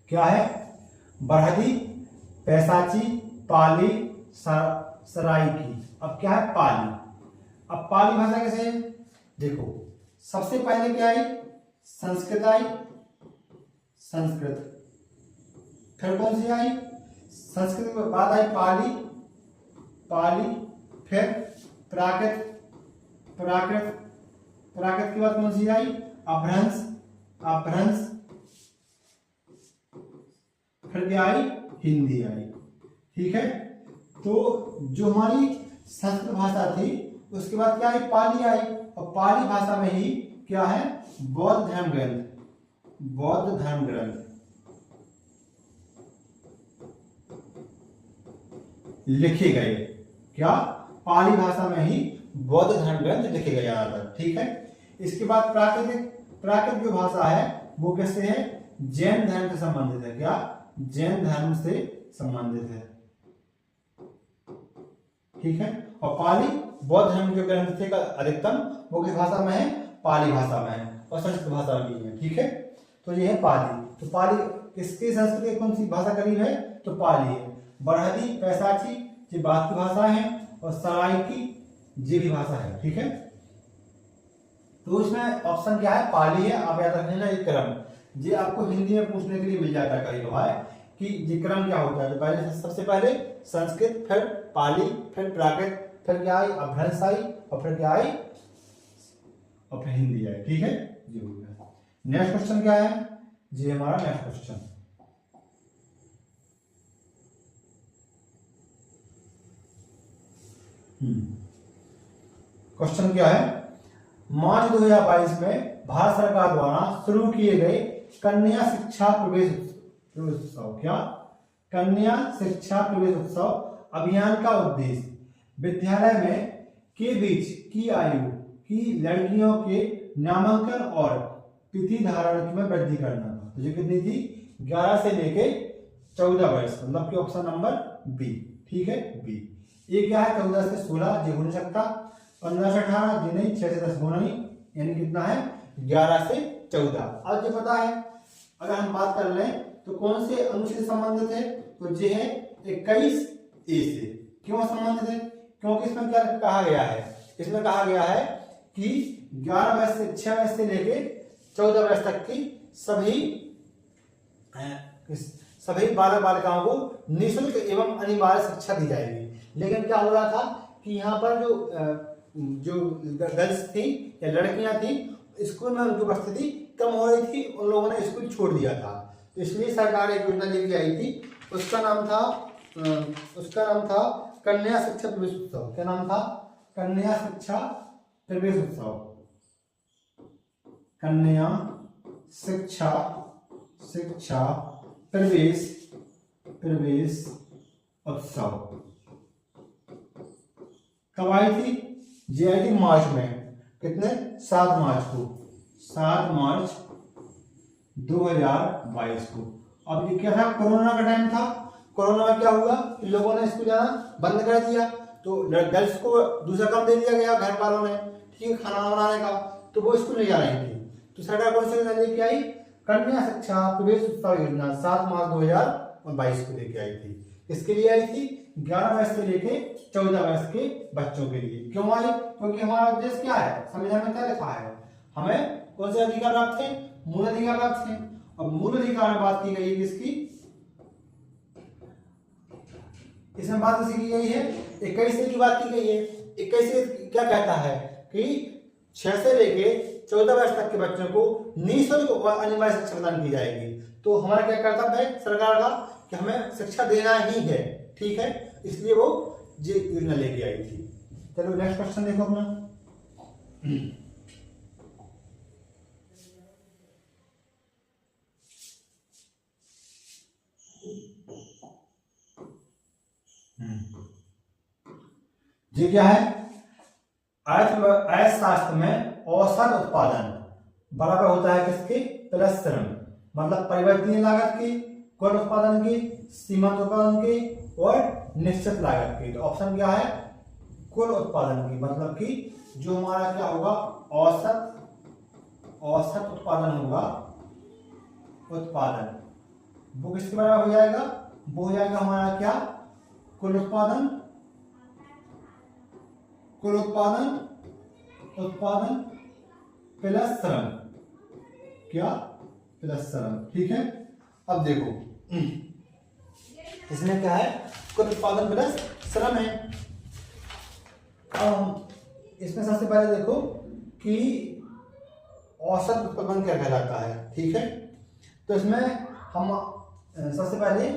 क्या है? बरहदी, पैसाची, पाली, सराइकी। अब क्या है? पाली। अब पाली भाषा कैसे है? देखो, सबसे पहले क्या आई? संस्कृत आई, संस्कृत। फिर कौन सी आई? संस्कृत के बाद आई पाली, पाली। फिर प्राकृत, प्राकृत। प्राकृत के बाद कौन सी आई? अपभ्रंश, अपभ्रंश। फिर क्या आई? हिंदी आई। ठीक है, तो जो हमारी संस्कृत भाषा थी उसके बाद क्या आई? पाली आई। और पाली भाषा में ही क्या है? बौद्ध धर्म ग्रंथ, बौद्ध धर्म ग्रंथ लिखे गए। क्या? पाली भाषा में ही बौद्ध धर्म ग्रंथ लिखे गए यहाँ पर। ठीक है, इसके बाद प्राकृत जो भाषा है वो कैसे है? जैन धर्म से संबंधित है। क्या? जैन धर्म से संबंधित है। ठीक है, और पाली बौद्ध धर्म के ग्रंथ थे अधिकतम वो किस भाषा में है? पाली भाषा में है और संस्कृत भाषा में भी है। ठीक है, तो ये है पाली। तो पाली किसकी संस्कृत की कौन सी भाषा करीब है? तो पाली है। बरहदी, पैसाची ये बात की भाषा है और सराइकी ये भी भाषा है। ठीक है, तो इसमें ऑप्शन क्या है? पाली है। आप याद रखना ये क्रम, ये आपको हिंदी में पूछने के लिए मिल जाता है कई बार कि ये क्रम क्या होता है। तो पहले सबसे पहले संस्कृत, फिर पाली, फिर प्राकृत, फिर क्या आई? अपभ्रंश आई, और फिर क्या आई? और फिर हिंदी आई। ठीक है, ये हो गया। नेक्स्ट क्वेश्चन क्या है? ये हमारा नेक्स्ट क्वेश्चन। क्वेश्चन क्या है? मार्च 2022 में भारत सरकार द्वारा शुरू किए गए कन्या शिक्षा प्रवेश उत्सव, क्या? कन्या शिक्षा प्रवेश उत्सव अभियान का उद्देश्य विद्यालय में के बीच की आयु की लड़कियों के नामांकन और तिथि धारण में वृद्धि करना था। तो ये कितनी थी? 11 से लेके 14 वर्ष, मतलब कि ऑप्शन नंबर बी। ठीक है, बी। ये क्या है? 14 से 16 ये हो नहीं सकता, 15 से 18 ये नहीं, 6 से 10 होना नहीं, यानी कितना है? 11 से 14। अब ये पता है, अगर हम बात कर लें तो कौन से अनुच्छेद से संबंधित है? तो ये है 21A से। क्यों संबंधित है? क्योंकि इसमें क्या कहा गया है? इसमें कहा गया है कि 11 वर्ष से 6 वर्ष से लेके 14 वर्ष तक की सभी बालक बालिकाओं को निःशुल्क एवं अनिवार्य शिक्षा दी जाएगी। लेकिन क्या हो रहा था कि यहाँ पर जो गर्ल्स थी या लड़कियां थी, स्कूल में उनकी उपस्थिति कम हो रही थी, उन लोगों ने स्कूल छोड़ दिया था। तो इसलिए सरकार एक योजना लेके आई थी, उसका नाम था कन्या शिक्षा प्रवेश उत्सव। क्या नाम था? कन्या शिक्षा प्रवेश उत्सव। कन्या शिक्षा प्रवेश उत्सव कब आई थी? ये आई थी मार्च में। कितने? 7 मार्च को, 7 मार्च 2022 को। अब ये क्या था? कोरोना का टाइम था। कोरोना में क्या हुआ? लोगों ने स्कूल जाना बंद कर दिया, तो गर्ल्स को दूसरा काम दे दिया गया घर वालों ने, ठीक है, खाना बनाने का, तो वो स्कूल नहीं जा रही थी। तो सरकार कौन सी योजना लेके आई? कन्या शिक्षा प्रवेश उत्सव योजना 7 मार्च 2022 को लेके आई थी। इसके लिए आई थी 11 वर्ष से लेके 14 वर्ष के बच्चों के लिए। क्यों आई? क्योंकि हमारा उद्देश्य क्या है? संविधान में क्या लिखा है? हमें कौन से अधिकार प्राप्त थे? मूल अधिकार प्राप्त थे। अब मूल अधिकार में बात की गई है किसकी? इसमें बात किसी की गई है? 21 की बात की गई है। 21 क्या कहता है कि 6 से लेके 14 वर्ष तक के बच्चों को निःशुल्क और अनिवार्य शिक्षा प्रदान की जाएगी। तो हमारा क्या कर्तव्य है सरकार का? कि हमें शिक्षा देना ही है, ठीक है, इसलिए वो ये योजना लेके आई थी। चलो नेक्स्ट क्वेश्चन देखो अपना। ये क्या है? अर्थशास्त्र में औसत उत्पादन बराबर होता है किसके? प्लस श्रम, मतलब परिवर्तनीय लागत की, कुल उत्पादन की, सीमांत उत्पादन की और निश्चित लागत की। तो ऑप्शन क्या है? कुल उत्पादन की, मतलब कि जो हमारा क्या होगा? औसत उत्पादन होगा, उत्पादन वो किसके बराबर हो जाएगा? वो हो जाएगा हमारा क्या? कुल उत्पादन प्लस श्रम, क्या? प्लस श्रम, ठीक है। अब देखो इसमें क्या है? कुल उत्पादन प्लस श्रम है। इसमें सबसे पहले देखो कि औसत उत्पादन क्या कहलाता है, ठीक है। तो इसमें हम सबसे पहले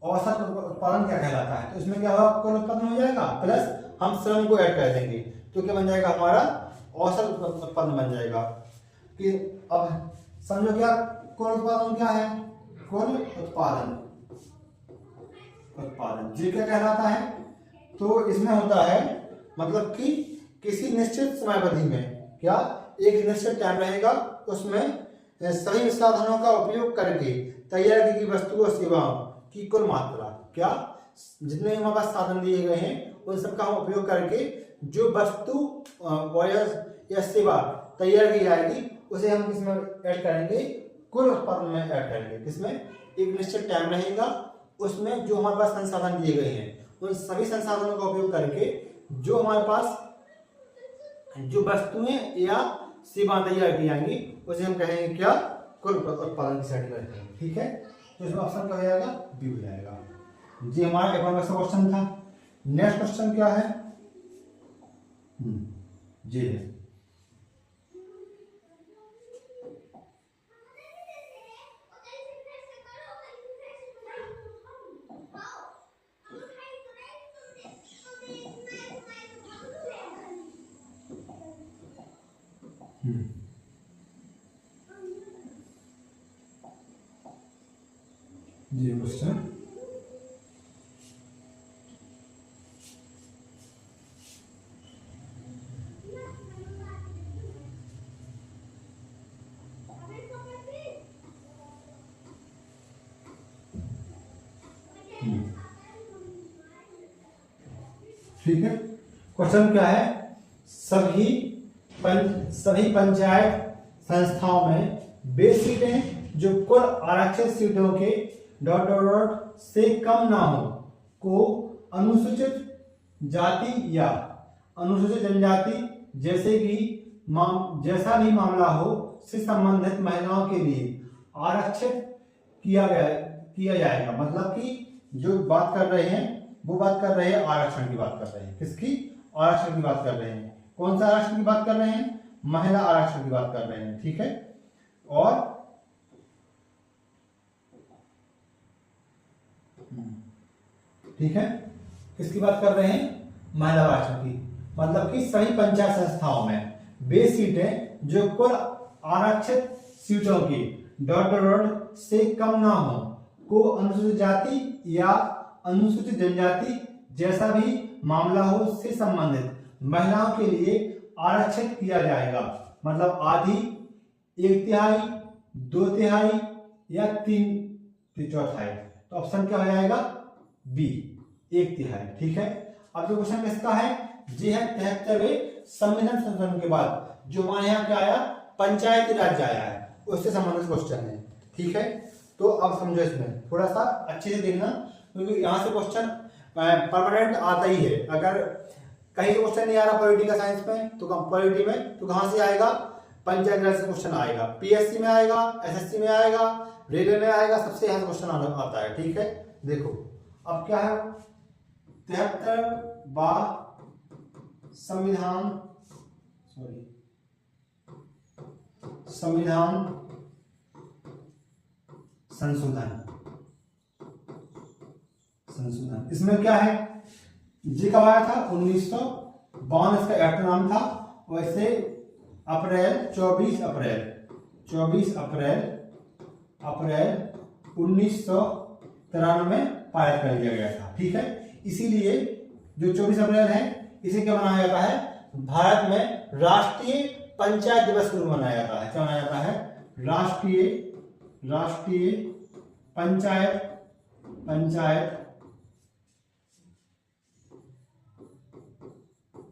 औसत उत्पादन क्या कहलाता है, तो इसमें क्या होगा? कुल उत्पादन हो जाएगा प्लस हम श्रम को ऐड कर देंगे, तो क्या बन जाएगा? हमारा औसत उत्पादन बन जाएगा। कि अब समझो क्या कुल उत्पादन क्या है? कुल उत्पादन जी क्या कहलाता है? तो इसमें होता है मतलब कि किसी निश्चित समयावधि में क्या एक निश्चित टाइम रहेगा, उसमें सभी साधनों का उपयोग करके तैयार की गई वस्तु और सेवाओं की कुल मात्रा, क्या जितने हमारे पास साधन दिए गए हैं उन सबका हम उपयोग करके जो वस्तु या सेवा तैयार की जाएगी उसे हम किसमें ऐड करेंगे? कुल उत्पादन में ऐड करेंगे। किसमें? एक निश्चित टाइम रहेगा, उसमें जो हमारे पास संसाधन दिए गए हैं उन सभी संसाधनों का उपयोग करके जो हमारे पास जो वस्तुएं या सेवा तैयार की जाएंगी उसे हम कहेंगे क्या? कुल उत्पादन की सेटिंग करेंगे, ठीक है। तो इसमें ऑप्शन क्या हो जाएगा? बी हो जाएगा। जी हमारा इकोनॉमिक्स का क्वेश्चन था। नेक्स्ट क्वेश्चन क्या है? जी है जी क्वेश्चन ठीक है। क्वेश्चन क्या है? सभी पंचायत संस्थाओं में वे सीटें जो कुल आरक्षित सीटों के ... से कम ना हो को अनुसूचित जाति या अनुसूचित जनजाति जैसा भी मामला हो से संबंधित महिलाओं के लिए आरक्षित किया जाएगा। मतलब कि जो बात कर रहे हैं वो बात कर रहे हैं आरक्षण की बात कर रहे हैं। किसकी? आरक्षण की बात कर रहे हैं। कौन सा आरक्षण की बात कर रहे हैं? महिला आरक्षण की बात कर रहे हैं, ठीक है। और ठीक है, किसकी बात कर रहे हैं? महिला आरक्षण की। मतलब कि सभी पंचायत संस्थाओं में वे सीटें जो कुल आरक्षित सीटों की डॉट से कम ना हो को अनुसूचित जाति या अनुसूचित जनजाति जैसा भी मामला हो से संबंधित महिलाओं के लिए आरक्षित किया जाएगा। मतलब आधी, 1/3, 2/3 या 3/4। तो ऑप्शन क्या हो जाएगा? बी, 1/3। ठीक है। अब जो क्वेश्चन किसका है, जी है 73वें संविधान संशोधन के बाद जो हमारे यहाँ क्या आया, पंचायती राज आया है, उससे संबंधित क्वेश्चन है। ठीक है। तो अब समझो, इसमें थोड़ा सा अच्छे से देखना, क्योंकि यहाँ से क्वेश्चन परमानेंट आता ही है। अगर कहीं से क्वेश्चन नहीं आ रहा पॉलिटिकल साइंस में तो पॉलिटी में, तो कहां से आएगा? पंचायत राज से क्वेश्चन आएगा, पीएससी में आएगा, एसएससी में आएगा, रेलवे में आएगा, सबसे यहाँ से क्वेश्चन आता है। ठीक है। देखो अब क्या है, 73वां संविधान संशोधन। इसमें क्या है, जी कब आया था? 1952 इसका एक्ट नाम था। वैसे अप्रैल 24 अप्रैल 1993 में पारित कर दिया गया था। ठीक है। इसीलिए जो 24 अप्रैल है, इसे क्या मनाया जाता है? भारत में राष्ट्रीय पंचायत दिवस के रूप में मनाया जाता है। क्या मनाया जाता है? राष्ट्रीय पंचायत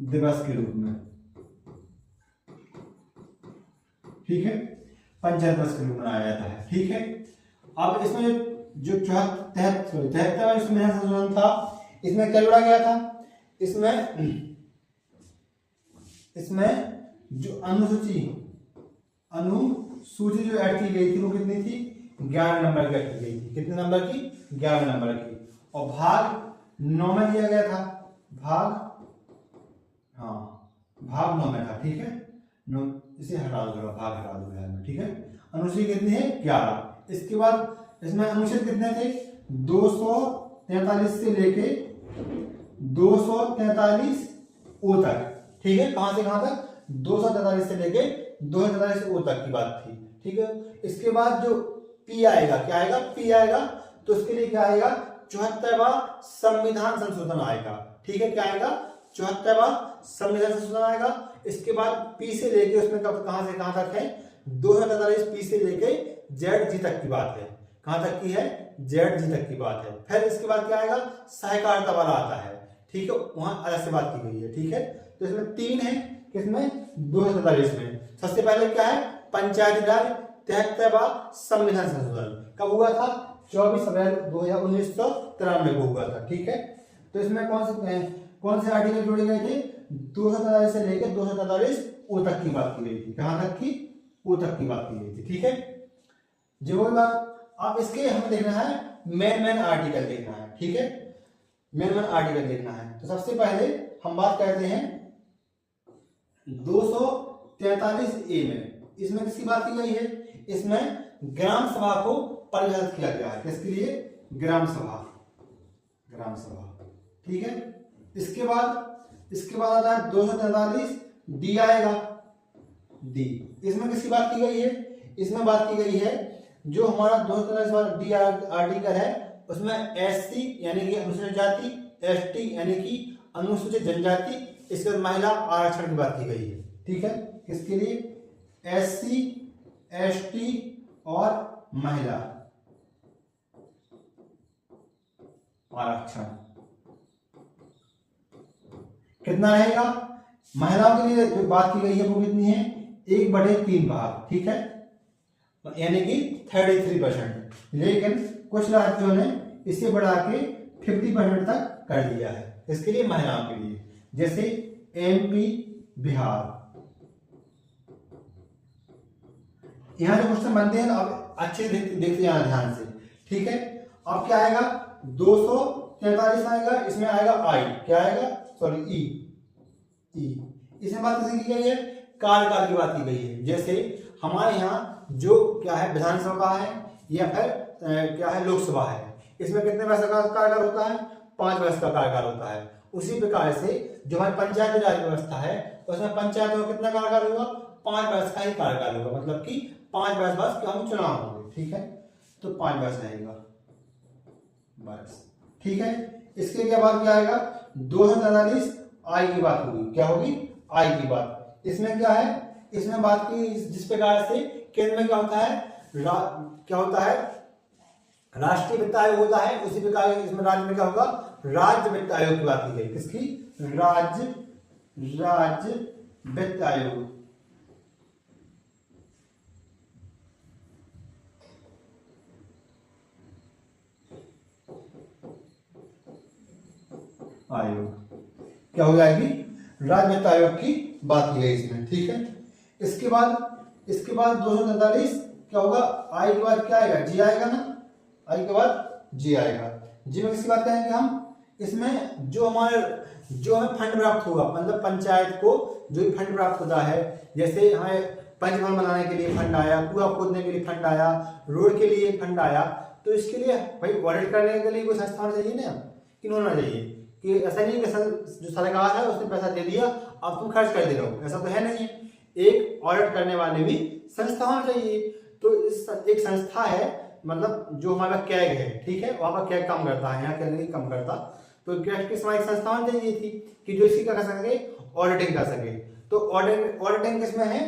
दिवस के रूप में। ठीक है। पंचायत दिवस के रूप में मनाया जाता है। ठीक है। अब इसमें जो 73वां संविधान संशोधन था, इसमें क्या जोड़ा गया था? इसमें जो अनुसूची जो ऐड की गई थी वो कितनी थी? 11 नंबर की ऐड की गई थी। कितने नंबर की? 11 नंबर की। और भाग 9 में दिया गया था। भाग 9 में था। ठीक है। इसे हटा दो, भाग हटा दो में। ठीक है। अनुसूची कितनी है? 11। इसके बाद इसमें अनुच्छेद कितने थे? 243 से लेके 243 ओ तक। ठीक है। कहां से कहां तक? 243 से लेके 243 ओ तक की बात थी। ठीक है। इसके बाद जो पी आएगा, क्या आएगा? पी आएगा, तो इसके लिए क्या आएगा? 74वां संविधान संशोधन आएगा। ठीक है। क्या आएगा? 74वां संविधान संशोधन आएगा। इसके बाद पी से लेके उसमें कहां से कहां तक है? 243 पी से लेके जेड जी तक की बात है। कहां तक की है? जेड जी तक की बात है। फिर इसके बाद क्या आएगा? सहकारिता वाला आता है। ठीक है। वहां अलग से बात की गई है। ठीक है। तो इसमें 3 है, किसमें? 243 में। सबसे पहले क्या है? पंचायती राज 73वां संविधान संशोधन कब हुआ था? 24 अप्रैल 1993 को हुआ था। ठीक है। तो इसमें कौन से आर्टिकल जोड़े गए थे? 243 से लेकर 243 ओ तक की बात की गई थी। कहां तक की? ओ तक की बात की गई थी। ठीक है। जो बात अब इसके हमें देखना है, मेन आर्टिकल देखना है। ठीक है। मेन आर्टिकल देखना है। तो सबसे पहले हम बात करते हैं 243 ए में। इसमें किसकी बात की गई है? इसमें ग्राम सभा को परिभाषित किया गया है। किसके लिए? ग्राम सभा। ठीक है। इसके बाद आता है 243 डी आएगा। डी इसमें किसकी बात की गई है? इसमें बात की गई है जो हमारा 243 डी आर्टिकल है, उसमें एससी यानी कि अनुसूचित जाति, एसटी यानी कि अनुसूचित जनजाति, इसके बाद महिला आरक्षण की बात की गई है। ठीक है। किसके लिए? एससी, एसटी और महिला आरक्षण। कितना रहेगा? महिलाओं के लिए जो बात की गई है वो कितनी है? 1/3 भाग। ठीक है। यानी कि 33%। लेकिन कुछ राज्यों ने इसे बढ़ा के 50% तक कर दिया है। इसके लिए महिलाओं के लिए, जैसे एमपी, बिहार। यहां जो क्वेश्चन बनते हैं अब अच्छे देखते जाना ध्यान से। ठीक है। अब क्या आएगा? 243 आएगा। इसमें आएगा आई। क्या आएगा? सॉरी ई। इसमें बात किसी की गई है? कार्यकाल की बात की गई है। जैसे हमारे यहाँ जो क्या है, विधानसभा है या फिर क्या है, लोकसभा है। इसमें कितने वर्ष का कार्यकाल होता है? 5 वर्ष का कार्यकाल होता है। उसी प्रकार से जो हमारी पंचायती राज व्यवस्था है, उसमें पंचायत में कितना कार्यकाल होगा? 5 वर्ष का ही कार्यकाल होगा, मतलब कि 5 वर्ष बाद क्या होंगे, चुनाव होंगे। ठीक है, तो 5 वर्ष रहेगा, वर्ष। ठीक है, इसके क्या बात क्या आएगा, 2043 आय की बात होगी। क्या होगी, आय की बात। इसमें क्या है, इसमें बात की जिस प्रकार से केंद्र में क्या होता है, क्या होता है, राष्ट्रीय वित्त आयोग होता है, उसी प्रकार इसमें राज्य में क्या होगा, राज्य वित्त आयोग की बात की गई। किसकी, राज्य वित्त आयोग। क्या हो जाएगी, राज्य वित्त आयोग की बात की गई इसमें। ठीक है, इसके बाद 243 क्या होगा, आई के बाद क्या आएगा, जी आएगा ना, आई के बाद जी आएगा। जी में किसकी बात करेंगे हम, इसमें जो हमें फंड प्राप्त होगा, मतलब पंचायत को जो भी फंड प्राप्त होता है, जैसे हमें पंच भवन बनाने के लिए फंड आया, कुआं खोदने के लिए फंड आया, रोड के लिए फंड आया, तो इसके लिए भाई ऑडिट करने के लिए कोई संस्था होना चाहिए ना, कि होना चाहिए, कि ऐसा नहीं कि जो सरकार है उसने पैसा दे दिया अब तुम खर्च कर दे रहे हो, ऐसा तो है नहीं। एक ऑडिट करने वाले भी संस्था होना चाहिए। तो इस एक संस्था है, मतलब जो हमारा कैग है, ठीक है, वहां पर कैग काम करता है, यहाँ कैग नहीं काम करता, तो कैग की एक संस्था होनी चाहिए थी कि जो इसकी क्या कर सके, ऑडिटिंग कर सके। तो ऑडिटिंग किसमें है,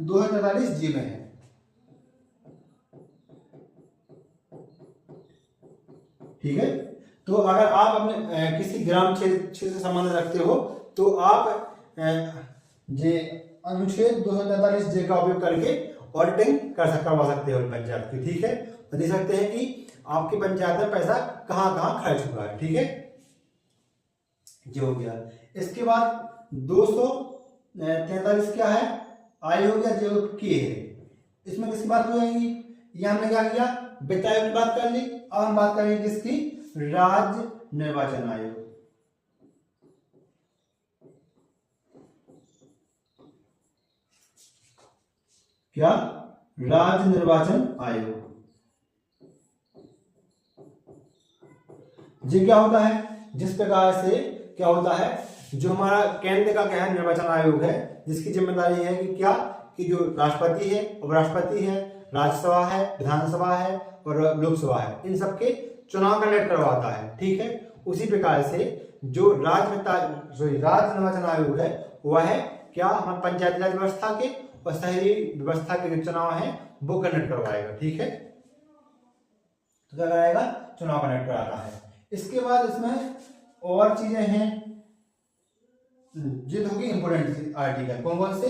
2043 जी में है। ठीक है, तो अगर आप अपने किसी ग्राम क्षेत्र से संबंध रखते हो तो आप जे अनुच्छेद 243 जे का उपयोग करके ऑडिटिंग करवा सकते हो पंचायत की। ठीक है, तो देख सकते हैं कि आपकी पंचायत में पैसा कहां कहां खर्च हुआ है। ठीक है, जो हो गया। इसके बाद 243 क्या है, आई हो गया, जो के है, इसमें किसकी बात हो जाएगी, ये हमने क्या किया, वित्त आयोग की बात कर ली। अब हम बात करेंगे किसकी, राज्य निर्वाचन आयोग। क्या, राज्य निर्वाचन आयोग। जी क्या होता है, जिस प्रकार से क्या होता है, जो हमारा केंद्र का क्या है, निर्वाचन आयोग है, जिसकी जिम्मेदारी है कि क्या, कि जो राष्ट्रपति है, उपराष्ट्रपति है, राज्यसभा है, विधानसभा है और लोकसभा है, इन सबके चुनाव कंडक्ट करवाता है। ठीक है, उसी प्रकार से जो राज्य निर्वाचन आयोग है वह है क्या, हम पंचायती राज व्यवस्था के और शहरी व्यवस्था के जो चुनाव है वो कंडक्ट करवाएगा। ठीक है, तो क्या कराएगा, चुनाव कंडक्ट कराता है। इसके बाद इसमें और चीजें हैं, जो होगी इंपोर्टेंट आर्टिकल, कौन से,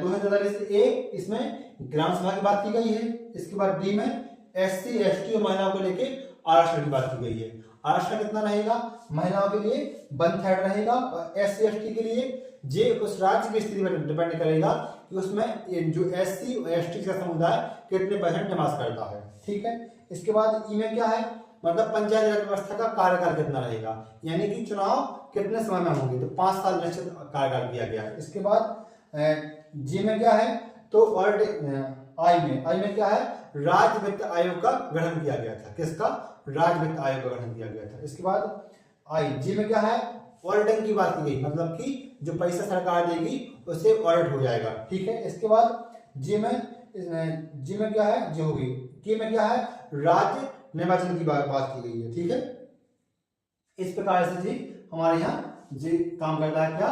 2043 ए, इसमें ग्राम सभा की बात की गई है। इसके बाद डी में SC ST और महिलाओं को लेके आरक्षण की बात की गई है। आरक्षण कितना रहेगा, महिलाओं के लिए 1/3 रहेगा और SC ST के लिए जे उस राज्य की स्थिति पर डिपेंड करेगा कि उसमें जो SC और ST का समुदाय कितने % निवास करता है। ठीक है, इसके बाद ई में क्या है, मतलब पंचायत राज व्यवस्था का कार्यकाल कितना रहेगा, यानी कि चुनाव कितने समय में होंगे, तो 5 साल निश्चित कार्यकाल किया गया है। इसके बाद जी में क्या है, तो आई में क्या है, राज्य वित्त आयोग का गठन किया गया था। किसका, राज्य वित्त आयोग का गठन किया गया था। इसके बाद आई जी में क्या है, ऑडिटिंग की बात की गई, मतलब कि जो पैसा सरकार देगी उससे ऑडिट हो जाएगा। ठीक है, इसके बाद जी में क्या है, जो होगी, के में क्या है, राज्य निर्वाचन की बात की गई है। ठीक है, इस प्रकार से जी हमारे यहाँ जी काम करता है क्या,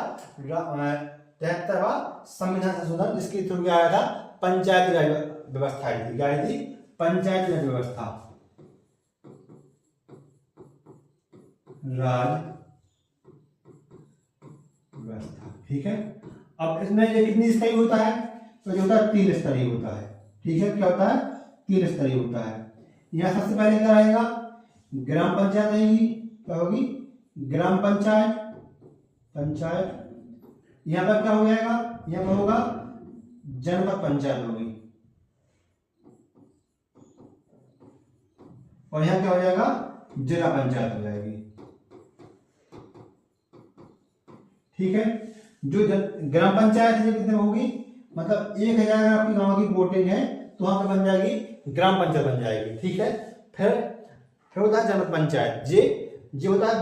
73वां संविधान संशोधन, जिसके थ्रू क्या आया था, पंचायती राज व्यवस्था आई थी। क्या आई थी, पंचायती राज व्यवस्था, राज व्यवस्था। ठीक है, अब इसमें ये कितनी स्तरीय होता है, तो जो होता है 3 स्तरीय होता है। ठीक है, क्या होता है, 3 स्तरीय होता है। यहां सबसे पहले क्या रहेगा, ग्राम पंचायत रहेगी, क्या होगी, ग्राम पंचायत। यहां पर क्या हो जाएगा, यहां पर होगा जनपद पंचायत होगी, और यहां क्या हो जाएगा, जिला पंचायत हो जाएगी। ठीक है, जो ग्राम पंचायत है कितने होगी, मतलब 1000 आपकी गांव की वोटिंग है तो वहां पर बन जाएगी ग्राम पंचायत बन जाएगी। ठीक है, फिर होता है जनपद पंचायत, जे होता है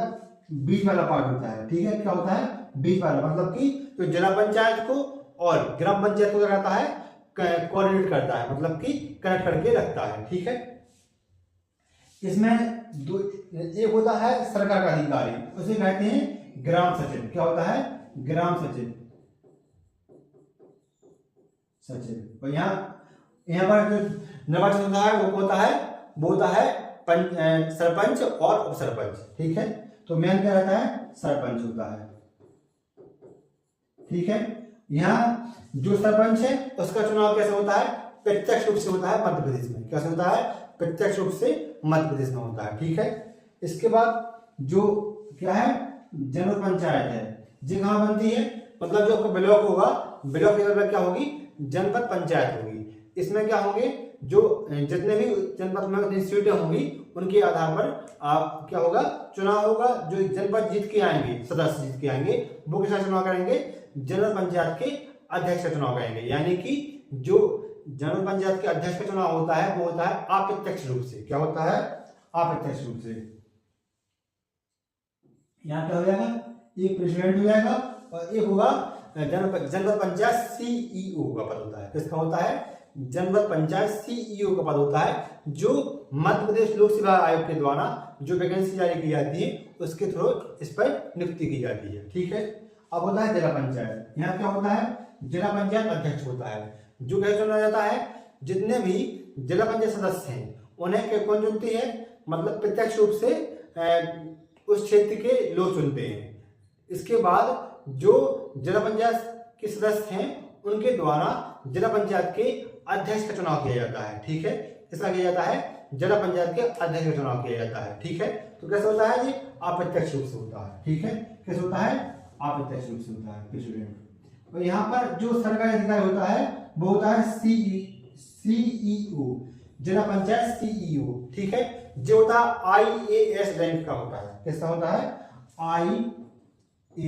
बीच वाला पार्ट होता है। ठीक है, क्या होता है, बीच वाला, मतलब कि जो जिला पंचायत को और ग्राम पंचायत को क्या करता है, कोऑर्डिनेट करता है, मतलब कि कनेक्ट करके रखता है। ठीक है, इसमें दो, एक होता है सरकार का अधिकारी, उसे कहते हैं ग्राम सचिव। क्या होता है, ग्राम सचिव। सचिव। और यहाँ पर जो निर्वाचन होता है वो होता है सरपंच और उप सरपंच। ठीक है, तो मेन क्या रहता है, सरपंच होता है। ठीक है, यहाँ जो सरपंच है उसका चुनाव कैसे होता है, प्रत्यक्ष रूप से होता है मध्य प्रदेश में। कैसे होता है, प्रत्यक्ष रूप से मध्य प्रदेश में होता है। ठीक है, इसके बाद जो क्या है, जनपद पंचायत है, जी कहाँ बनती है, मतलब जो आपका ब्लॉक होगा, ब्लॉक लेवल पर क्या होगी, जनपद पंचायत होगी। इसमें क्या होंगे, जो जितने भी जनपद में सीटें होंगी उनके आधार पर आप क्या होगा, चुनाव होगा। जो जनपद जीत के आएंगे, सदस्य जीत के आएंगे, वो किसका चुनाव करेंगे, जनपद पंचायत के अध्यक्ष का चुनाव करेंगे। यानी कि जो जनपद पंचायत के अध्यक्ष का चुनाव होता है वो होता है अप्रत्यक्ष रूप से। क्या होता है, अप्रत्यक्ष रूप से। यहाँ क्या हो जाएगा, एक प्रेसिडेंट हो जाएगा और एक होगा जनपद पंचायत सीईओ का पद होता है। किसका होता है, जनपद पंचायत सीईओ का पद होता है, जो मध्य प्रदेश लोक सेवा आयोग के द्वारा जो वैकेंसी जारी की जाती है उसके थ्रू इस पर नियुक्ति की जाती है। ठीक है, अब होता है जिला पंचायत। यहाँ क्या होता है, जिला पंचायत अध्यक्ष होता है, जो कैसे चुना जाता है, जितने भी जिला पंचायत सदस्य हैं उन्हें कौन चुनती है, मतलब प्रत्यक्ष रूप से उस क्षेत्र के लोग चुनते हैं। इसके बाद जो जिला पंचायत के सदस्य हैं उनके द्वारा जिला पंचायत के अध्यक्ष का चुनाव किया जाता है। ठीक है, किसका किया जाता है, जिला पंचायत के अध्यक्ष का चुनाव किया जाता है। ठीक है, तो कैसे होता है, ये अप्रत्यक्ष रूप से होता है। ठीक है, कैसे होता है, अप्रत्यक्ष रूप से होता है प्रेसिडेंट। और यहाँ पर जो सरकारी अधिकारी होता है वो होता है सीईओ, जिला पंचायत सीईओ। ठीक है, जो होता है आईएएस रैंक का होता है। किसका होता है, आईएएस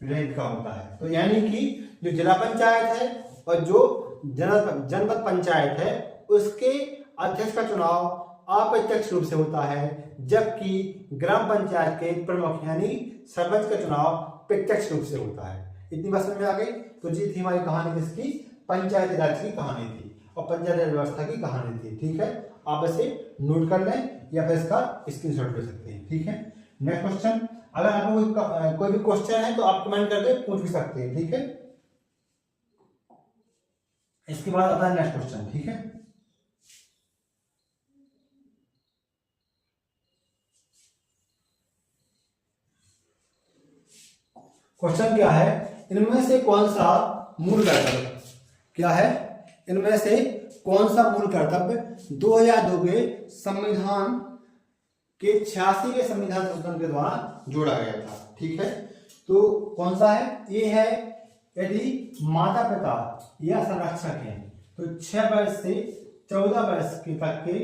रैंक का होता है। तो यानी कि जो जिला पंचायत है और जो जनपद पंचायत है उसके अध्यक्ष का चुनाव अप्रत्यक्ष रूप से होता है, जबकि ग्राम पंचायत के प्रमुख यानी सरपंच का चुनाव प्रत्यक्ष रूप से होता है। इतनी बात समझ में आ गई। तो जी थी हमारी कहानी किसकी, पंचायती राज की कहानी थी और पंचायत राज व्यवस्था की कहानी थी। ठीक है, आप इसे नोट कर लें या फिर इसका स्क्रीनशॉट ले सकते हैं। ठीक है, नेक्स्ट क्वेश्चन, अगर आपको कोई भी क्वेश्चन है तो आप कमेंट करके पूछ भी सकते हैं। ठीक है, इसके बाद आता है नेक्स्ट क्वेश्चन। ठीक है, क्वेश्चन क्या है, इनमें से कौन सा मूल कर्तव्य, क्या है, इनमें से कौन सा मूल कर्तव्य 2002 के संविधान के 86वें संविधान संशोधन के द्वारा जोड़ा गया था। ठीक है, तो कौन सा है, ये है यदि माता पिता या संरक्षक हैं तो 6 वर्ष से 14 वर्ष के तक के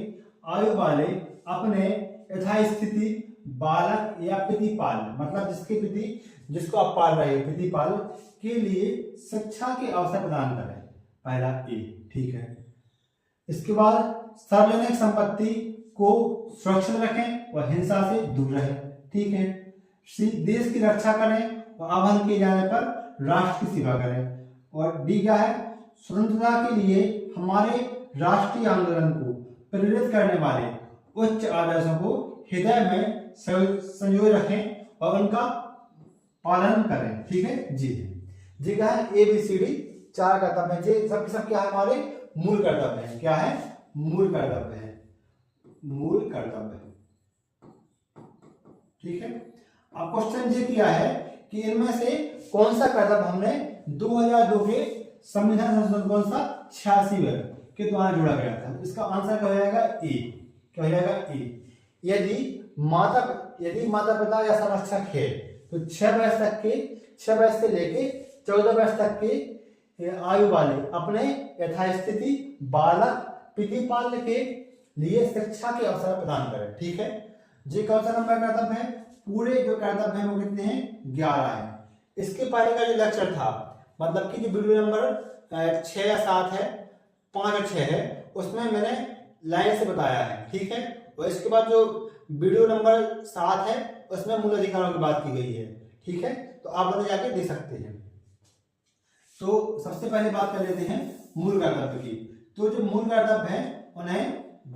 आयु वाले अपने यथास्थिति बालक या पितिपाल, मतलब जिसको आप पाल रहे हो, पितिपाल के लिए शिक्षा के अवसर प्रदान करें। पहला ए। ठीक है, इसके बाद सार्वजनिक संपत्ति को सुरक्षित रखें और हिंसा से दूर रहें। ठीक है, देश की रक्षा करें और आह्वान किए जाने पर राष्ट्र की सेवा करें। और डी क्या है, स्वतंत्रता के लिए हमारे राष्ट्रीय आंदोलन को प्रेरित करने वाले उच्च आदर्शों को हृदय में संजोए रखें और उनका पालन करें। ठीक है जी क्या है, ABCD 4 कर्तव्य है। जी सब क्या है, हमारे मूल कर्तव्य है। क्या है, मूल कर्तव्य है, मूल कर्तव्य है। ठीक है, अब क्वेश्चन ये किया है कि इनमें से कौन सा कर्तव्य हमने 2002 के संविधान संशोधन कौन सा 86वें के द्वारा जोड़ा गया था। इसका आंसर क्या हो जाएगा, ए। क्या हो जाएगा, ए। यदि माता पिता या संरक्षक है तो 6 वर्ष से लेके 14 वर्ष तक के आयु वाले अपने यथास्थिति बालक पितिपाल के लिए शिक्षा के अवसर प्रदान करें। ठीक है, जी कौन सा नंबर कर्तव्य है, पूरे जो कर्तव्य है वो कितने हैं, 11 है। इसके पहले का जो लेक्चर था, मतलब कि जो वीडियो नंबर 6 या 7 है, 5 और 6 है, उसमें मैंने लाइन से बताया है। ठीक है, और इसके बाद जो वीडियो नंबर 7 है उसमें मूल अधिकारों की बात की गई है। ठीक है, तो आप उन्हें जाके देख सकते हैं। तो सबसे पहले बात कर लेते हैं मूल कर्तव्य की। तो जो मूल कर्तव्य है उन्हें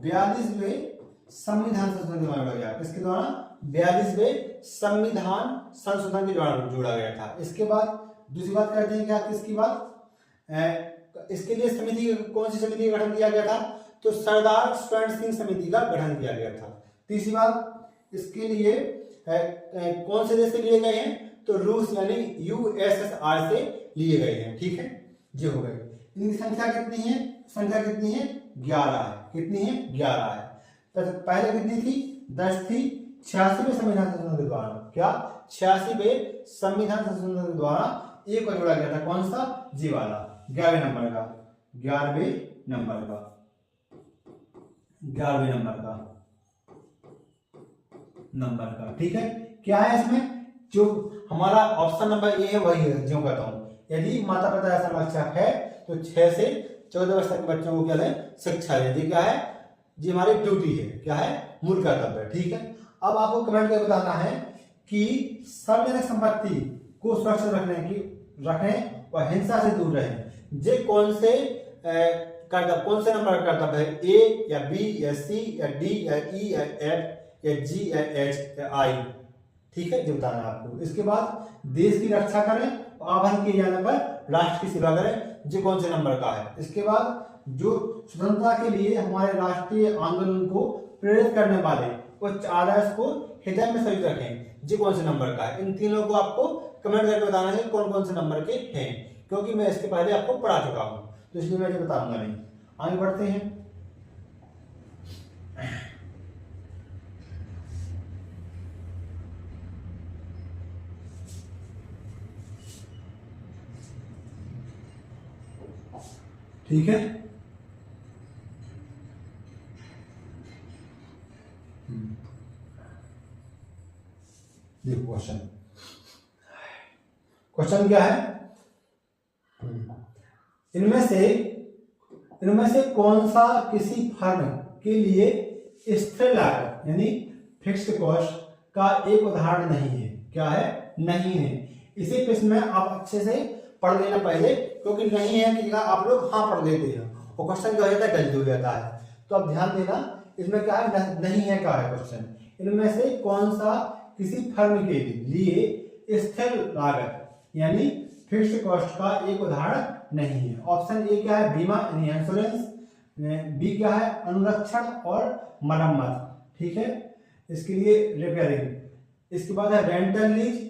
42वें संविधान संशोधन के द्वारा जोड़ा गया। किसके द्वारा? 42वें संविधान संशोधन के द्वारा जोड़ा गया था। इसके बाद दूसरी बात करते हैं क्या, किसकी बात? इसके लिए समिति, कौन सी समिति का गठन किया गया था? तो सरदार स्वर्ण सिंह समिति का गठन किया गया था। तीसरी बात, इसके लिए कौन से देश से लिए गए हैं? तो रूस यानी यूएसएसआर से लिए गए हैं। ठीक है, ये हो गए। इनकी संख्या कितनी है? संख्या कितनी है? 11 है। कितनी है? 11 है। तो पहले कितनी थी? 10 थी। 86वें संविधान संशोधन के द्वारा, क्या 86वें संविधान संशोधन के द्वारा एक और जोड़ा गया था। कौन सा? जी वाला 11वें नंबर का, 11वें नंबर का, 11वें नंबर का। ठीक है, क्या है इसमें? जो हमारा ऑप्शन नंबर ए है वही है, जो कहता हूं। यदि माता पिता ऐसा संरक्षक है तो 6 से 14 वर्ष तक के बच्चों को क्या है? शिक्षा देती। क्या है? जी हमारी ड्यूटी है। क्या है? मूल कर्तव्य। ठीक है, अब आपको कमेंट करके बताना है कि सार्वजनिक संपत्ति को सुरक्षित रखने और हिंसा से दूर रहें। जे कौन से कर्तव्य, कौन से नंबर का कर्तव्य है? ए या बी या सी या डी या ई या एफ या जी या एच या आई? ठीक है, जो बताना है आपको। इसके बाद देश की रक्षा करें और आह्वान किए जाने पर राष्ट्र की सेवा करें। जो कौन से नंबर का है? इसके बाद जो स्वतंत्रता के लिए हमारे राष्ट्रीय आंदोलन को प्रेरित करने वाले उच्च आदर्श को हृदय में सहित रखें। जो कौन से नंबर का है? इन तीनों को आपको कमेंट करके बताना है कौन कौन से नंबर के हैं, क्योंकि मैं इसके पहले आपको पढ़ा चुका हूं, तो इसलिए मैं ये बताऊंगा नहीं। आगे बढ़ते हैं। ठीक है, देखो क्वेश्चन क्या है? इनमें से कौन सा किसी फर्म के लिए स्थिर लागत यानी फिक्स्ड कॉस्ट का एक उदाहरण नहीं है? क्या है? नहीं है। इसी प्रश्न में आप अच्छे से पढ़ लेना पहले, क्योंकि नहीं है कि आप लोग हाँ पढ़ लेते हैं और क्वेश्चन क्या हो जाता है? गलत हो जाता है। तो आप ध्यान देना, इसमें क्या है? नहीं है का है क्वेश्चन। इनमें से कौन सा किसी फर्म के लिए स्थिर लागत यानी फिक्स्ड कॉस्ट का एक उदाहरण नहीं है? ऑप्शन ए क्या है? बीमा यानी इंश्योरेंस। बी क्या है? अनुरक्षण और मरम्मत। ठीक है, इसके लिए रिपेयरिंग। इसके बाद है रेंटल लीज।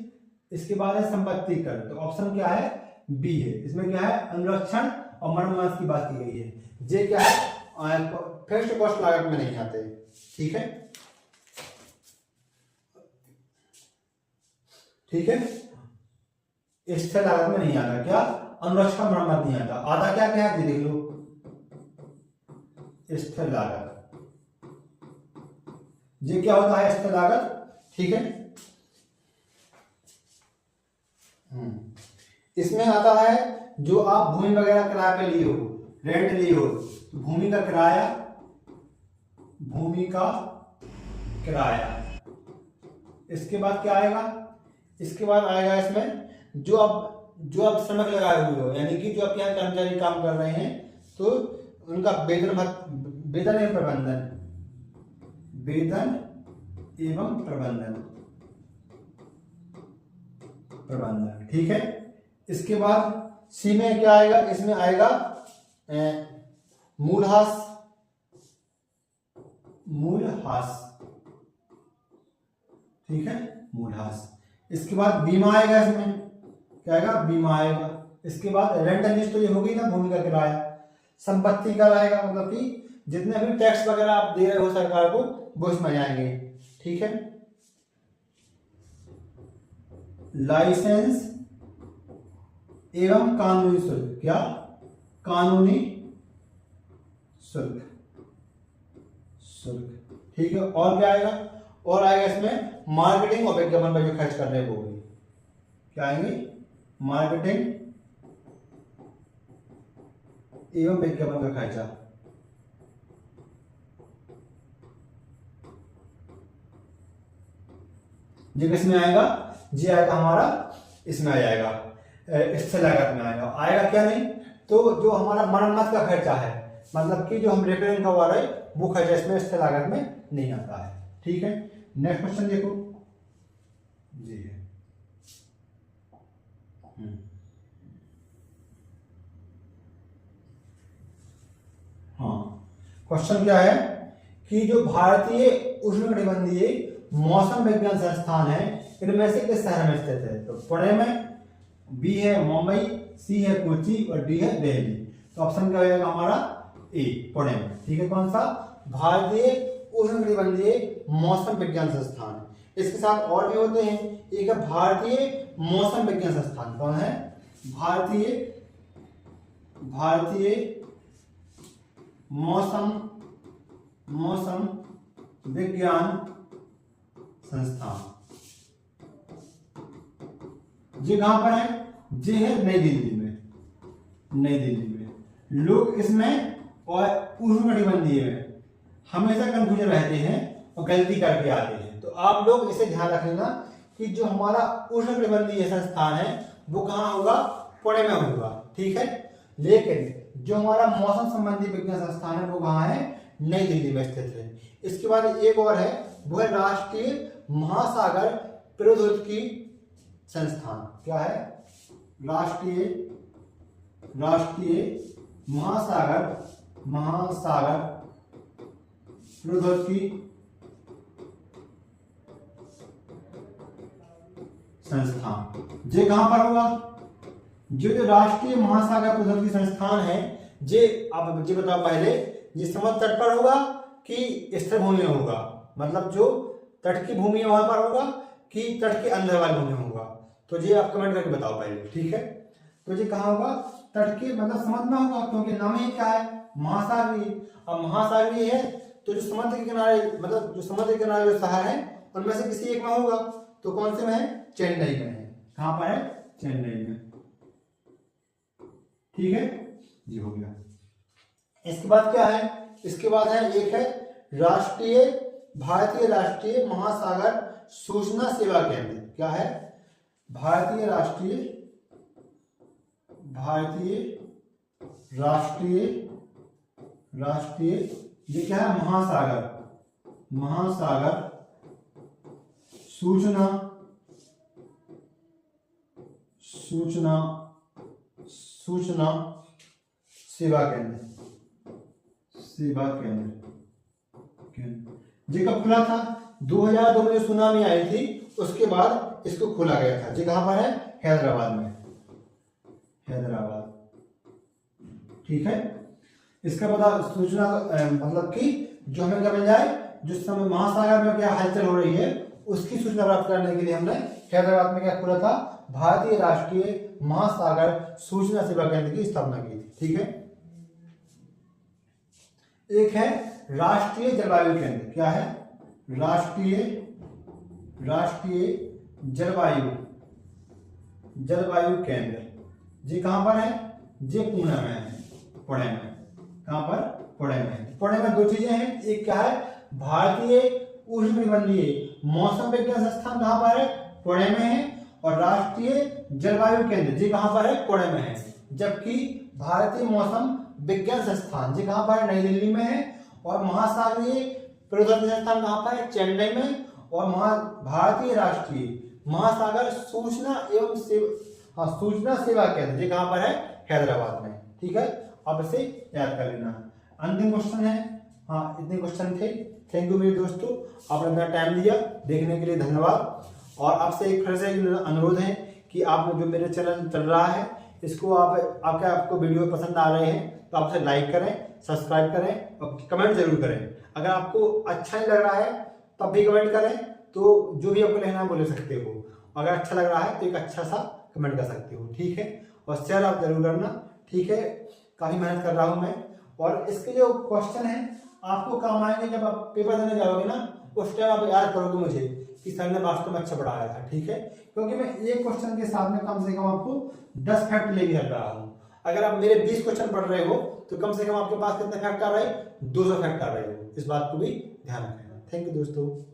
इसके बाद है संपत्ति कर। तो ऑप्शन क्या है? बी है। इसमें क्या है? अनुरक्षण और मरम्मत की बात की गई है। जे क्या है? फिक्स्ड कॉस्ट लागत में नहीं आते। ठीक है, ठीक है, स्थिर लागत में नहीं आता। क्या? अनुरक्षण मरम्मत नहीं आता। आधा क्या क्या है? देख लो, स्थिर लागत। ये क्या होता है? स्थिर लागत। ठीक है, इसमें आता है जो आप भूमि वगैरह किराए पे लिए हो, रेंट लिए हो, तो भूमि का किराया, भूमि का किराया। इसके बाद क्या आएगा? इसके बाद आएगा इसमें जो आप श्रमिक लगाए हुए हो, यानी कि जो आपके यहाँ कर्मचारी काम कर रहे हैं, तो उनका वेतन एवं प्रबंधन, वेतन एवं प्रबंधन। ठीक है, इसके बाद सी में क्या आएगा? इसमें आएगा मूलहास। ठीक है, मूलहास। इसके बाद बीमा आएगा। इसमें क्या आएगा? बीमा आएगा। इसके बाद रेंटल लीज, तो ये हो गई ना भूमि का किराया। संपत्ति का आएगा, मतलब कि जितने भी टैक्स वगैरह आप दे रहे हो सरकार को, वो इसमें जाएंगे। ठीक है, लाइसेंस एवं कानूनी शुल्क। क्या? कानूनी शुल्क। ठीक है, और क्या आएगा? और आएगा इसमें मार्केटिंग और विज्ञापन पर जो खर्च कर रहे हैं वो भी क्या आएंगे? मार्केटिंग एवं विज्ञापन का खर्चा। ये किसमें आएगा? जी आएगा हमारा, इसमें आ जाएगा। स्थिर लागत में आएगा। आएगा क्या नहीं, तो जो हमारा मरम्मत का खर्चा है, मतलब कि जो हम रिपेयरिंग का हुआ रहे, वो खर्चा इसमें स्थिर लागत में नहीं आता है। ठीक है, नेक्स्ट क्वेश्चन देखो जी है। हाँ, क्वेश्चन क्या है कि जो भारतीय उष्णकटिबंधीय मौसम विज्ञान संस्थान है, इनमें से किस शहर में स्थित है? तो पुणे में, बी है मुंबई, सी है कोची और डी है दिल्ली। तो ऑप्शन क्या हो जाएगा हमारा ए, पुणे में। ठीक है, कौन सा? भारतीय उष्णकटिबंधीय मौसम विज्ञान संस्थान। इसके साथ और भी होते हैं, एक है भारतीय मौसम विज्ञान संस्थान। कौन है? भारतीय मौसम विज्ञान संस्थान। ये कहां पर है? ये है नई दिल्ली में। नई दिल्ली में लोग इसमें और उष्णकटिबंधीय में हमेशा कंफ्यूजन रहते हैं और गलती करके आते हैं। तो आप लोग इसे ध्यान रख लेना कि जो हमारा उष्णकटिबंधीय संस्थान है वो कहाँ होगा? पुणे में होगा। ठीक है, लेकिन जो हमारा मौसम संबंधी विज्ञान संस्थान है वो कहाँ है? नई दिल्ली में स्थित है। इसके बाद एक और है, वो है राष्ट्रीय महासागर प्रौद्योगिकी संस्थान। क्या है? राष्ट्रीय महासागर प्रौद्योगिकी संस्थान। ये कहां पर होगा? जो राष्ट्रीय महासागर प्रौद्योगिकी संस्थान है, ये आप मुझे बताओ पहले, ये समुद्र तट पर होगा कि स्थिर भूमि में होगा? मतलब जो तट की भूमि है वहां पर होगा कि तट के अंदर वाली भूमि में होगा? तो ये आप कमेंट करके बताओ पहले। ठीक है, तो ये कहाँ होगा? तट के मतलब समुद्र में होगा, क्योंकि नाम ही क्या है? महासागरीय। अब महासागरीय है तो जो समुद्र के किनारे, मतलब जो समुद्र के किनारे जो शहर है उनमें से किसी एक में होगा। तो कौन से में है? चेन्नई में है। कहां पर है? चेन्नई में। ठीक है, ये हो गया। इसके बाद क्या है? इसके बाद है, एक है भारतीय राष्ट्रीय महासागर सूचना सेवा केंद्र। क्या है? भारतीय राष्ट्रीय ये क्या है? महासागर सूचना सेवा केंद्र। ये कब खुला था? 2002 में सुनामी आई थी, उसके बाद इसको खोला गया था। ये कहां पर है? हैदराबाद में। ठीक है, इसका पता सूचना मतलब कि जो हमें क्या मिल जाए, जिस समय महासागर में क्या हलचल हो रही है उसकी सूचना प्राप्त करने के लिए हमने हैदराबाद में क्या खोला था? भारतीय राष्ट्रीय महासागर सूचना सेवा केंद्र की स्थापना की थी। ठीक है, एक है राष्ट्रीय जलवायु केंद्र। क्या है? राष्ट्रीय जलवायु केंद्र। ये कहां पर है? ये पुणे में है। पुणे में। कहां पर? पुणे में। पुणे में दो चीजें हैं, एक क्या है? भारतीय उष्णकटिबंधीय मौसम विज्ञान संस्थान कहां पर है? पुणे में है। और राष्ट्रीय जलवायु केंद्र जी कहां पर है? पुणे में है। जबकि भारतीय मौसम विज्ञान संस्थान जी कहां पर है? नई दिल्ली में है। और महासागरीय प्रौद्योगिकी संस्थान कहां पर है? चेन्नई में। और भारतीय राष्ट्रीय महासागर सूचना सेवा केंद्र जी कहां पर है? हैदराबाद में। ठीक है, अब इसे याद कर लेना। अंतिम क्वेश्चन है। हाँ, इतने क्वेश्चन थे। थैंक यू मेरे दोस्तों, आपने अपना टाइम दिया, देखने के लिए धन्यवाद। और आपसे एक फिर से अनुरोध है कि आप जो मेरे चैनल चल रहा है इसको आपको वीडियो पसंद आ रहे हैं तो आप उसे लाइक करें, सब्सक्राइब करें और कमेंट जरूर करें। अगर आपको अच्छा नहीं लग रहा है तब भी कमेंट करें, तो जो भी आपको लेना है बोले सकते हो। अगर अच्छा लग रहा है तो एक अच्छा सा कमेंट कर सकते हो। ठीक है, और शेयर आप जरूर करना। ठीक है, काफी मेहनत कर रहा हूं मैं। और इसके जो क्वेश्चन है आपको काम आएंगे जब आप पेपर देने जाओगे ना, उस टाइम आप याद करोगे मुझे कि सर ने वास्तव में अच्छा पढ़ाया था। ठीक है, क्योंकि मैं एक क्वेश्चन के साथ में कम से कम आपको 10 फैक्ट लेके चल रहा हूँ। अगर आप मेरे 20 क्वेश्चन पढ़ रहे हो तो कम से कम आपके पास कितने फैक्ट आ रहे हैं? 200 फैक्ट आ रहे हो। इस बात को भी ध्यान रखना। थैंक यू दोस्तों।